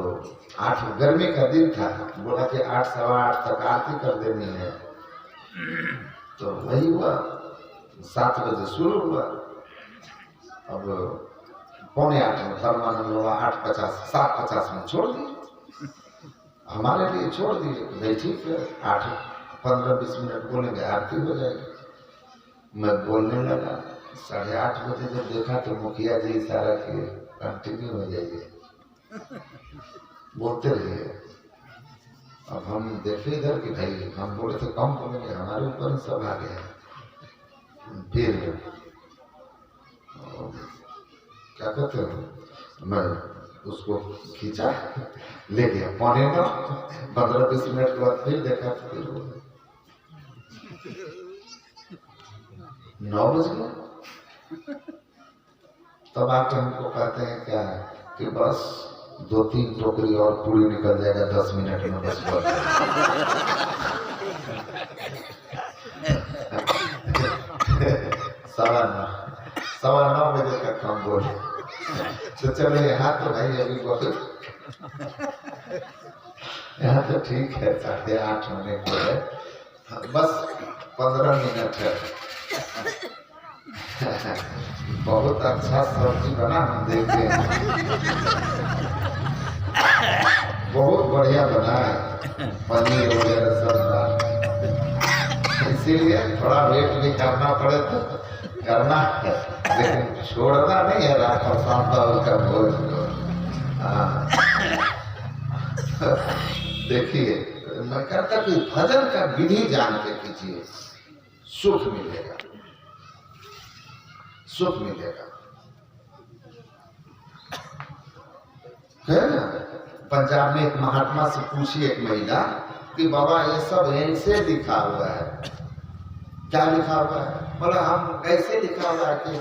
8 गर्मी का दिन था, बोला कि 8 सवा 8 तक आरती कर देनी है। तो वही हुआ, 7 बजे शुरू हुआ। अब 7:45 में परमानंद बाबा 7:50 में छोड़ दिए, हमारे लिए छोड़ दिए। भाई ठीक है, 8-15-20 मिनट बोलेंगे, आरती हो जाएगी। मैं बोलने लगा, 8:30 बजे जब देखा तो मुखिया जी इशारा किए, कंटिन्यू हो जाइए, बोलते रहिए। अब हम देखे इधर कि भाई हम बोले तो कम बोलेंगे, हमारे ऊपर ही सब आ गया। फिर क्या कहते हो, मैं उसको खींचा, ले गया 15-20 मिनट के बाद फिर देखा तो फिर 9 बज गया। तब आके हमको कहते हैं क्या कि बस 2-3 टोकरी और पूरी निकल जाएगा 10 मिनट में, बस बस। सवा नौ बजे तक हम बोले। तो चलो यहाँ तो भाई अभी बहुत, यहाँ तो ठीक है, 8:30 होने को है, बस 15 मिनट है। बहुत अच्छा सब्जी बना, हम देखते हैं, बहुत बढ़िया बना है, पनीर वगैरह सब बना। इसीलिए थोड़ा वेट भी करना पड़े तो करना है, लेकिन छोड़ना नहीं है। रात और शाम का भोज को देखिए, मैं कहता कि भजन का विधि जान के कीजिए, सुख मिलेगा, सुख मिलेगा। है ना, पंजाब में एक महात्मा से पूछी एक महिला कि बाबा ये सब ऐसे लिखा हुआ है, क्या लिखा हुआ है? बोला हम ऐसे लिखा हुआ है कि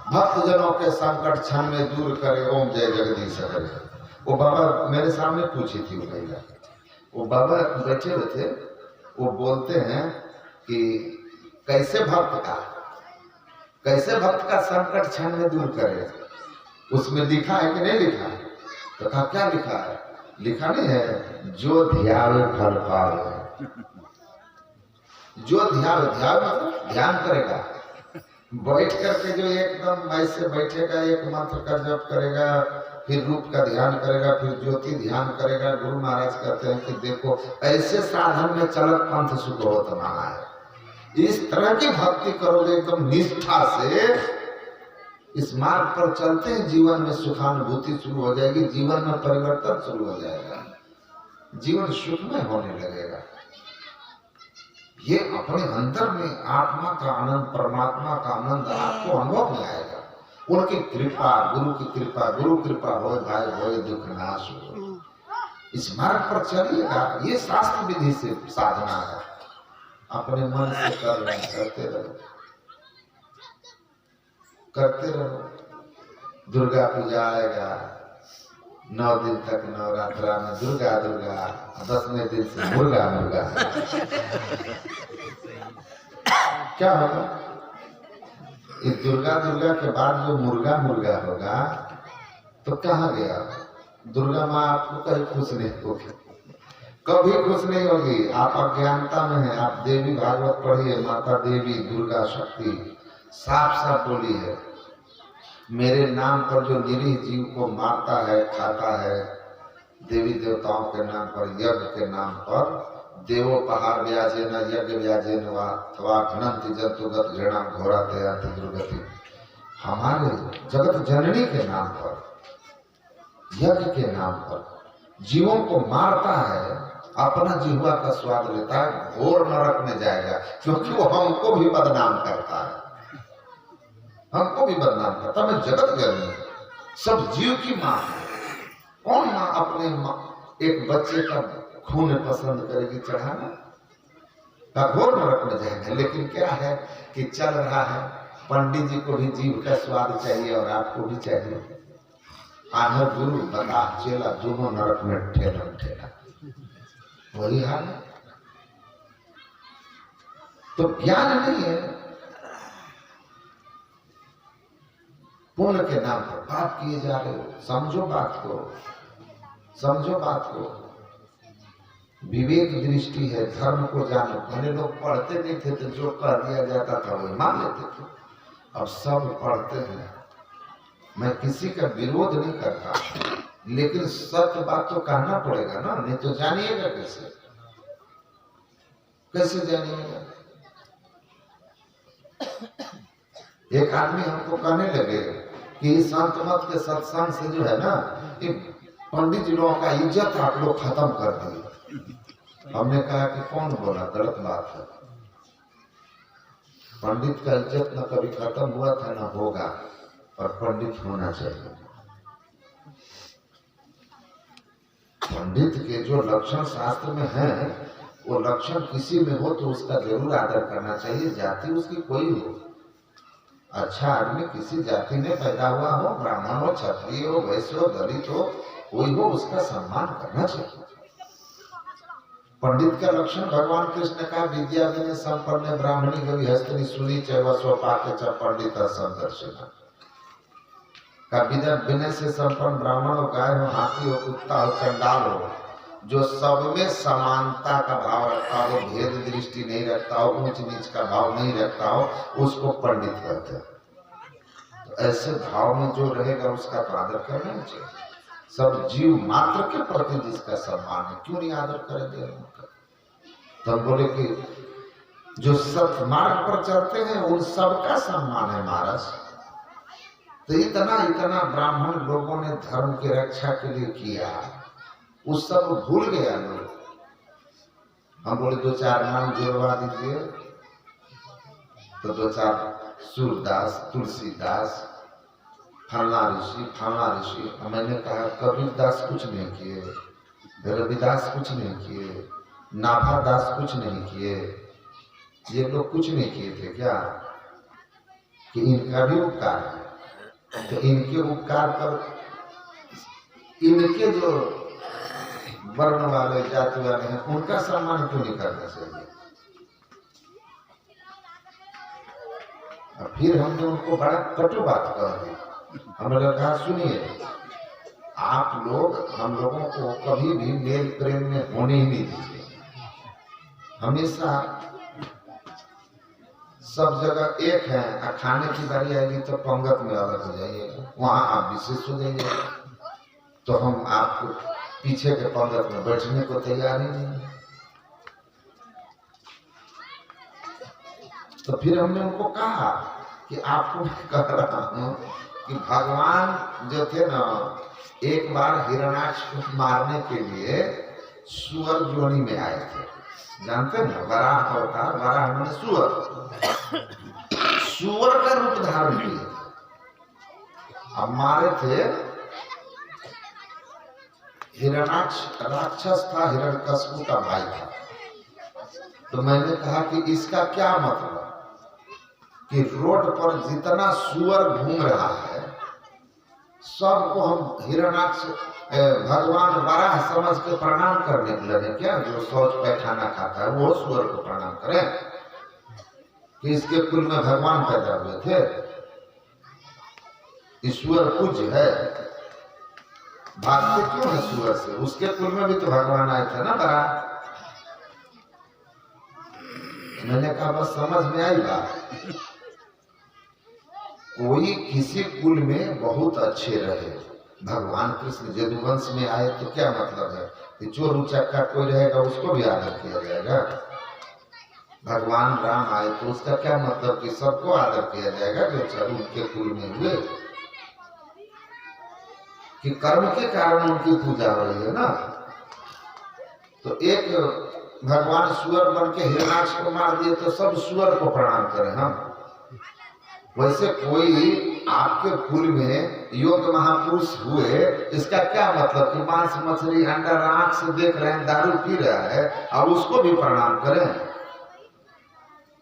भक्त जनों के संकट क्षण में दूर करे, ओम जय जगदीश हरे। वो बाबा मेरे सामने पूछी थी वो महिला, वो बाबा बैठे हुए थे, वो बोलते हैं कि कैसे भक्त का संकट क्षण में दूर करे। उसमें लिखा है कि नहीं लिखा है? तो कहा क्या लिखा है? लिखा नहीं है जो ध्यावे फल पावे। जो ध्यावे, ध्यावे मतलब ध्यान करेगा, बैठ करके जो एकदम ऐसे बैठेगा, एक मंत्र का जप करेगा, फिर रूप का ध्यान करेगा, फिर ज्योति ध्यान करेगा। गुरु महाराज कहते हैं कि देखो ऐसे साधन में चलत पंथ सुख होत माना है। इस तरह की भक्ति करोगे एकदम निष्ठा से, इस मार्ग पर चलते हैं जीवन में सुखानुभूति शुरू हो जाएगी, जीवन में परिवर्तन शुरू हो जाएगा, जीवन सुखमय होने लगेगा। ये अपने अंदर में आत्मा का आनंद, परमात्मा का आनंद आपको अनुभव में आएगा। उनकी कृपा, गुरु की कृपा, गुरु कृपा हो भाई हो दुख नाश हो। इस मार्ग पर चलिएगा, ये शास्त्र विधि से साधना है। अपने मन से कर रहे हैं, करते रहो, करते रहो। दुर्गा पूजा आएगा, 9 दिन तक नवरात्रा में दुर्गा दुर्गा, 10वें दिन से मुर्गा मुर्गा। क्या होगा? इस दुर्गा दुर्गा के बाद जो मुर्गा मुर्गा होगा तो कहाँ गया? दुर्गा माँ आपको कहीं खुश नहीं होगी, कभी खुश नहीं होगी। आप अज्ञानता में हैं। आप देवी भागवत पढ़िए, माता देवी दुर्गा शक्ति साफ साफ बोली है, मेरे नाम पर जो निरीह जीव को मारता है, खाता है, देवी देवताओं के नाम पर, यज्ञ के नाम पर, देवोपहार व्याजेन यज्ञ व्याजेन वा अथवा घनंति जंतुगत घृणा घोरा तयाति दुर्गति। हमारे जगत जननी के नाम पर, यज्ञ के नाम पर जीवों को मारता है, अपना जिह्वा का स्वाद लेता है, घोर नरक में जाएगा, क्योंकि वो हमको भी बदनाम करता है, हमको भी बदनाम करता। मैं जगत जननी, सब जीव की माँ है। कौन माँ अपने माँ एक बच्चे का खून पसंद करेगी चढ़ाना? का घोर नरक में जाएगा। लेकिन क्या है कि चल रहा है, पंडित जी को भी जीव का स्वाद चाहिए और आपको भी चाहिए। आधर गुरु बता चेला दोनों नरक में ठेला ठेला, वही हाल है। तो ज्ञान नहीं है, पुण्य के नाम पर पाप किए जा रहे हो। समझो बात को, समझो बात को। विवेक दृष्टि है, धर्म को जानो। पहले लोग पढ़ते नहीं थे तो जो कह दिया जाता था वही मान लेते थे। अब सब पढ़ते हैं। मैं किसी का विरोध नहीं करता, लेकिन सत्य बात तो कहना पड़ेगा ना, नहीं तो जानिएगा कैसे? कैसे जानिएगा? एक आदमी हमको कहने लगे कि संत मत के सत्संग से जो है ना, कि पंडित जी लोगों का इज्जत आप लोग खत्म कर दिए। हमने कहा कि कौन बोला? गलत बात है। पंडित का इज्जत न कभी खत्म हुआ था न होगा, और पंडित होना चाहिए। पंडित के जो लक्षण शास्त्र में हैं, वो लक्षण किसी में हो तो उसका जरूर आदर करना चाहिए, जाति उसकी कोई हो। अच्छा आदमी किसी जाति में पैदा हुआ हो, ब्राह्मण हो, क्षत्रिय हो, वैश्य हो, दलित हो, कोई हो, उसका सम्मान करना चाहिए। पंडित का लक्षण भगवान कृष्ण का विद्या विनय संपन्न ब्राह्मणी गवि हस्तनि सुनी चैव स्वपाके च पंडित संदर्शना। का विनय से संपन्न ब्राह्मण हो, गाय हो, हाथी हो, कुत्ता हो, चंडाल हो, जो सब में समानता का भाव रखता हो, भेद दृष्टि नहीं रखता हो, ऊंच नीच का भाव नहीं रखता हो, उसको पंडित कहते हैं। तो ऐसे भाव में जो रहेगा उसका तो आदर करना चाहिए। सब जीव मात्र के प्रति जिसका सम्मान है, क्यों नहीं आदर करेंगे उनका? तो हम बोले कि जो सत मार्ग पर चलते हैं उन सबका सम्मान है महाराज। तो इतना इतना ब्राह्मण लोगों ने धर्म की रक्षा के लिए किया, उस सब भूल गया लोग। हम बोले 2-4 नाम जोड़वा दीजिए, तो 2-4 सूरदास, तुलसीदास, फलना ऋषि। मैंने कहा कबीरदास कुछ नहीं किए, रविदास कुछ नहीं किए, नाभादास कुछ नहीं किए, ये लोग कुछ नहीं किए थे क्या? कि इनका भी उपकार है, तो इनके उपकार पर इनके जो वर्ण वाले जाति वाले हैं उनका सम्मान क्यों नहीं करना चाहिए? और फिर हमने उनको बड़ा कटु बात कह दी। हमने कहा सुनिए, आप लोग हम लोगों को कभी भी मेल प्रेम में होने ही नहीं दीजिए। हमेशा सब जगह एक है, खाने की बारी आएगी तो पंगत में अलग हो जाइएगा, वहां आप विशेष हो जाइएगा, तो हम आपको पीछे के पंगत में बैठने को तैयार ही नहीं। तो फिर हमने उनको कहा कि आपको मैं कह रहा हूं कि भगवान जो थे ना, एक बार हिरण्याक्ष को मारने के लिए सुअर जोनी में आए थे, जानते ना, वराह अवतार, वराह मैंने सुअर का रूप धारण किए, अब मारे थे। हिरण्याक्ष राक्षस था, हिरण्यकशिपु का भाई था। तो मैंने कहा कि इसका क्या मतलब कि रोड पर जितना सुअर घूम रहा है सबको हम हिरण्याक्ष भगवान वराह समझ के प्रणाम करने लगे क्या? जो शौच पैखाना खाता है वो सुअर को प्रणाम करे कि इसके कुल में भगवान पैदा हुए थे, ईश्वर पूज्य है, भागते क्यों है सुअर से? उसके कुल में भी तो भगवान आए थे ना वराह। मैंने कहा बस समझ में आई बात। कोई किसी कुल में बहुत अच्छे रहे, भगवान कृष्ण यदुवंश में आए तो क्या मतलब है कि चोर उचक्का कोई रहेगा उसको भी आदर किया जाएगा? भगवान राम आए तो उसका क्या मतलब कि सबको आदर किया जाएगा जो चर उनके कुल में हुए, कि कर्म के कारण उनकी पूजा हो रही है ना। तो एक भगवान सुअर बन के हिरण्याक्ष को मार दिए तो सब सुअर को प्रणाम करें हम। वैसे कोई आपके कुल में योग महापुरुष हुए, इसका क्या मतलब कि मांस मछली अंडा आंख से देख रहे हैं, दारू पी रहा है, अब उसको भी प्रणाम करें?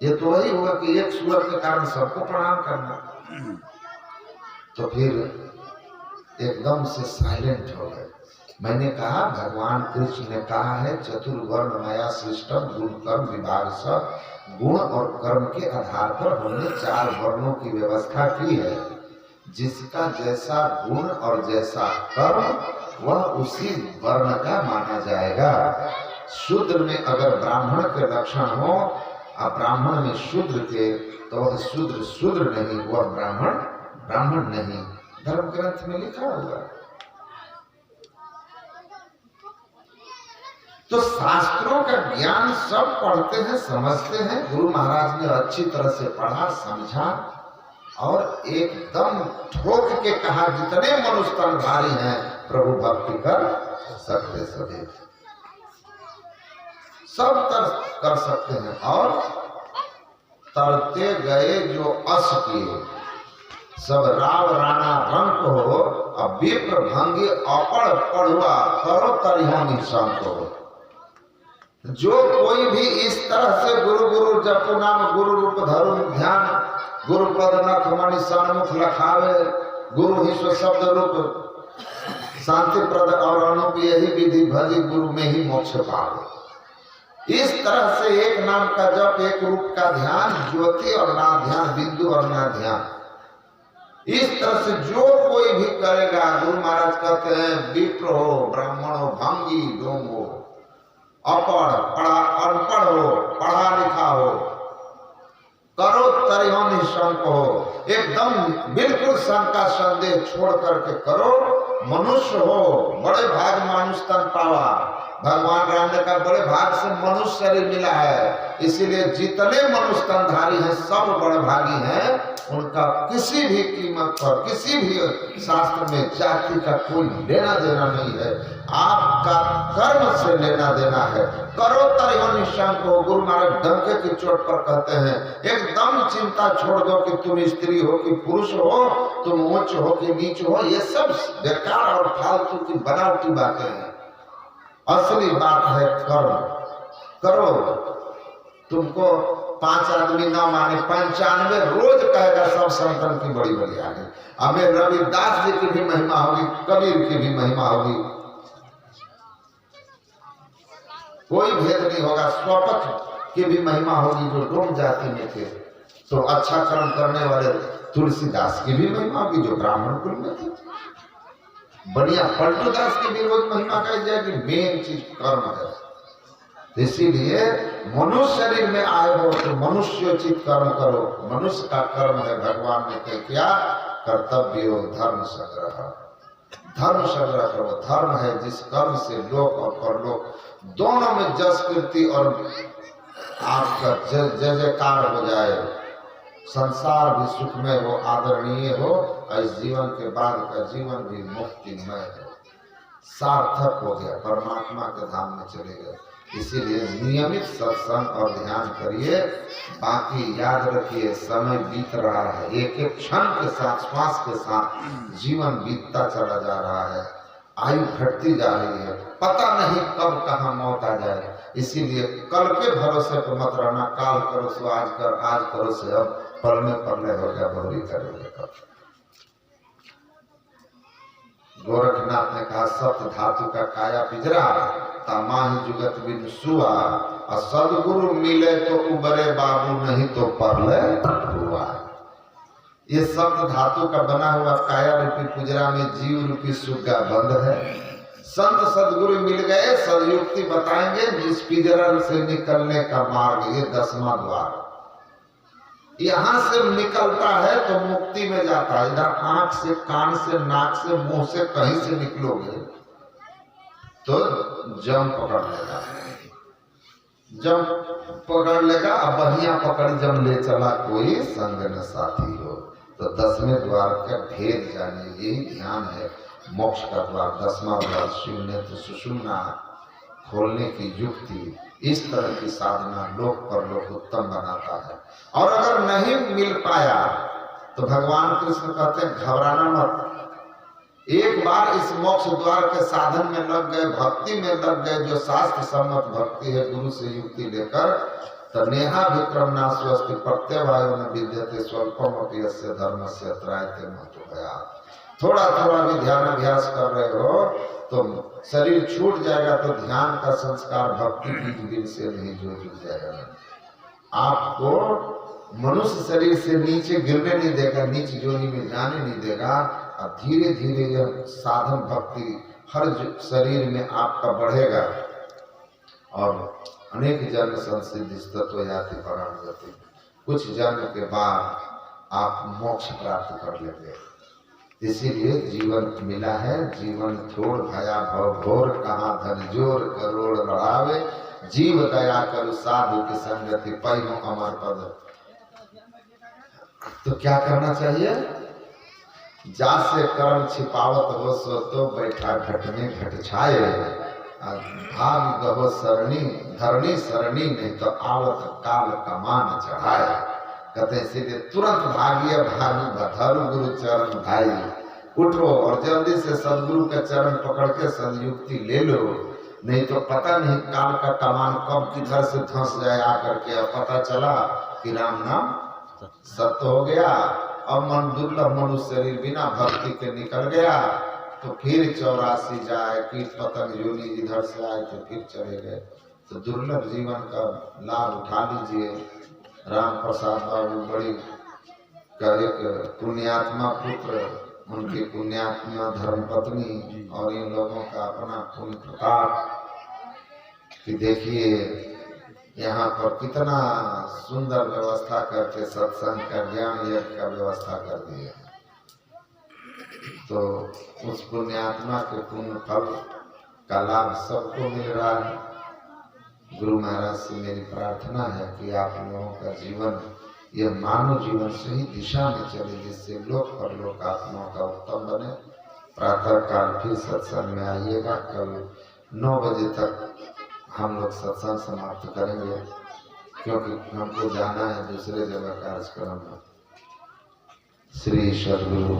ये तो वही हुआ कि एक सुअर के कारण सबको प्रणाम करना। तो फिर एकदम से साइलेंट हो गए। मैंने कहा भगवान कृष्ण ने कहा है चतुर्वर्ण मया सृष्टम गुण कर्म विभाग सब, गुण और कर्म के आधार पर हमने 4 वर्णों की व्यवस्था की है। जिसका जैसा गुण और जैसा कर्म वह उसी वर्ण का माना जाएगा। शूद्र में अगर ब्राह्मण के लक्षण हो और ब्राह्मण में शूद्र के, तो वह शूद्र शूद्र नहीं, वह ब्राह्मण ब्राह्मण नहीं, धर्म ग्रंथ में लिखा हुआ। तो शास्त्रों का ज्ञान सब पढ़ते हैं, समझते हैं। गुरु महाराज ने अच्छी तरह से पढ़ा, समझा और एकदम ठोक के कहा जितने मनुष्य तनधारी हैं प्रभु भक्ति कर सकते सभी, सब कर सकते हैं। और तरते गए जो अस किए, सब राव राणा रंग हो, अब विप्र भंगी अपड़ पढ़ुआ करो तरिहानी संत हो। जो कोई भी इस तरह से गुरु गुरु जपु नाम गुरु रूप धरु ध्यान, गुरु पद नख मणि सन्मुख लखावे, गुरु ही स्व शब्द रूप शांति प्रद और अनुप यही विधि भजी गुरु में ही मोक्ष पावे। इस तरह से एक नाम का जप, एक रूप का ध्यान, ज्योति और ना ध्यान, बिंदु और ना ध्यान, इस तरह से जो कोई भी करेगा, गुरु महाराज कहते हैं विप्र हो, ब्राह्मण हो, भंगी डोम हो, अपढ़ पढ़ा अनपढ़ हो, पढ़ा लिखा हो, करो तरिहो निशंक हो, एकदम बिल्कुल शंका संदेह छोड़ करके करो। मनुष्य हो, बड़े भाग मानुष तन पावा। भगवान राम ने कहा बड़े भाग से मनुष्य शरीर मिला है, इसीलिए जितने मनुष्य तनधारी हैं सब बड़े भागी हैं। उनका किसी भी कीमत पर, किसी भी शास्त्र में जाति का कोई लेना देना नहीं है, आपका कर्म से लेना देना है। करो तरिहो निशंक हो। गुरु महाराज डंके की चोट पर कहते हैं एकदम चिंता छोड़ दो कि तुम स्त्री हो कि पुरुष हो, तुम ऊंच हो कि नीच हो, ये सब बेकार और फालतू की बनावटी बातें हैं। असली बात है कर्म करो। तुमको 5 आदमी ना माने, 95 रोज कहेगा सब संतन की बड़ी बड़ी आगे। हमें रविदास जी की भी महिमा होगी, कबीर की भी महिमा होगी, कोई भेद नहीं होगा। स्वपथ की भी महिमा होगी जो डोम जाति में थे। तो अच्छा कर्म करने वाले तुलसीदास की भी महिमा होगी जो ब्राह्मण कुल में थे। बढ़िया पलटू दास की भी रोज महिमा कही जाएगी। मेन चीज कर्म है। इसीलिए मनुष्य शरीर में आए हो तो मनुष्योचित कर्म करो। मनुष्य का कर्म है भगवान ने कह क्या कर्तव्य धर्म संग्रह। धर्म संग्रह करो। धर्म है जिस कर्म से लोक और परलोक दोनों में जस कीर्ति और आपका जय जयकार हो जाए। संसार भी सुखमय हो, आदरणीय हो, और इस जीवन के बाद का जीवन भी मुक्तिमय हो, सार्थक हो गया, परमात्मा के धाम में चले गए। इसीलिए नियमित सत्संग और ध्यान करिए। बाकी याद रखिए समय बीत रहा है, एक एक क्षण के साथ श्वास के साथ जीवन बीतता चला जा रहा है। आयु घटती जा रही है, पता नहीं कब कहाँ मौत आ जाए। इसीलिए कल के भरोसे पर मत रहना। काल करो सो आज कर, आज करो से अब, पलने पलने हो गया बहुरी करोगे कब। गोरखनाथ ने कहा सप्त धातु का काया पिजरा तमाही जुगत बिन सुआ। और सदगुरु मिले तो उबरे बाबू, नहीं तो परले हुआ। ये सप्त धातु का बना हुआ काया रूपी पिजरा में जीव रूपी सुग्गा बंद है। संत सदगुरु मिल गए, सदयुक्ति बताएंगे इस पिजरा से निकलने का मार्ग। ये 10वां द्वार यहाँ से निकलता है तो मुक्ति में जाता है। इधर आंख से, कान से, नाक से, मुंह से कहीं से निकलोगे तो जम पकड़ लेगा। जम पकड़ लेगा। अब बढ़िया पकड़ जम ले चला कोई संग न साथी हो। तो 10वें द्वार का भेद जानिए। यही ध्यान है मोक्ष का द्वार। 10वां द्वार शिव ने तो सुषुम्ना खोलने की युक्ति, इस तरह की साधना लोक पर लोक उत्तम बनाता है। और अगर नहीं मिल पाया तो भगवान कृष्ण कहते हैं घबराना मत। एक बार इस मोक्ष द्वार के साधन में लग गए, भक्ति में लग गए, जो शास्त्र सम्मत भक्ति है, गुरु से युक्ति लेकर, तो नेहा विक्रम नास्वस्ति प्रत्यवायो न विद्यते स्वल्पम अपि यस्य धर्मस्य त्रायते महतो भया। थोड़ा थोड़ा भी ध्यान अभ्यास कर रहे हो तो शरीर छूट जाएगा तो ध्यान का संस्कार भक्ति बीज बीज से नहीं जुड़ जाएगा। आपको मनुष्य शरीर से नीचे गिरने नहीं देगा, नीचे जोनी में जाने नहीं देगा। और धीरे धीरे यह साधन भक्ति हर शरीर में आपका बढ़ेगा और अनेक जन्म संसिद्धि तत्व जाति परायण गति। कुछ जन्म के बाद आप मोक्ष प्राप्त कर लेंगे। इसीलिए जीवन मिला है, जीवन छोड़ भया भव घोर, कहाँ धन जोर करोड़ बढ़ावे, जीव दया करु साधु की संगति पैनो अमर पद। तो क्या करना चाहिए? जासे कर्म छिपावत हो सो तो बैठा घट में घट छाए। भाग गहो सरणी धरणी सरणी, नहीं तो आवत काल कमान चढ़ाए। कहते हैं सीधे तुरंत भागिए भागी धर्म गुरु चरण भाई। उठो और जल्दी से सदगुरु के चरण पकड़ के सदयुक्ति ले लो, नहीं तो पता नहीं काल का कमान कब किधर से धंस जाए आकर के। अब पता चला कि राम नाम सत्य हो गया। अब मन दुर्लभ मनुष्य शरीर बिना भक्ति के निकल गया तो फिर 84 जाए, कीट पतंग योनि इधर से आए तो फिर चले गए। तो दुर्लभ जीवन का लाभ उठा लीजिए। राम प्रसाद बाबू बड़ी का एक पुण्यात्मा पुत्र, उनकी पुण्यात्मा धर्मपत्नी और इन लोगों का अपना पुण्य प्रताप कि देखिए यहाँ पर कितना सुंदर व्यवस्था करके सत्संग का ज्ञान यज्ञ का व्यवस्था कर दिए। तो उस पुण्यात्मा के पुण्य फल का लाभ सबको मिल रहा है। गुरु महाराज से मेरी प्रार्थना है कि आप लोगों का जीवन यह मानव जीवन सही दिशा में चले, जिससे लोक पर लोक आत्माओं का उत्तम बने। प्रातः काल फिर सत्संग में आइएगा। कल 9 बजे तक हम लोग सत्संग समाप्त करेंगे, क्योंकि हमको जाना है दूसरे जगह कार्यक्रम में। श्री सद्गुरु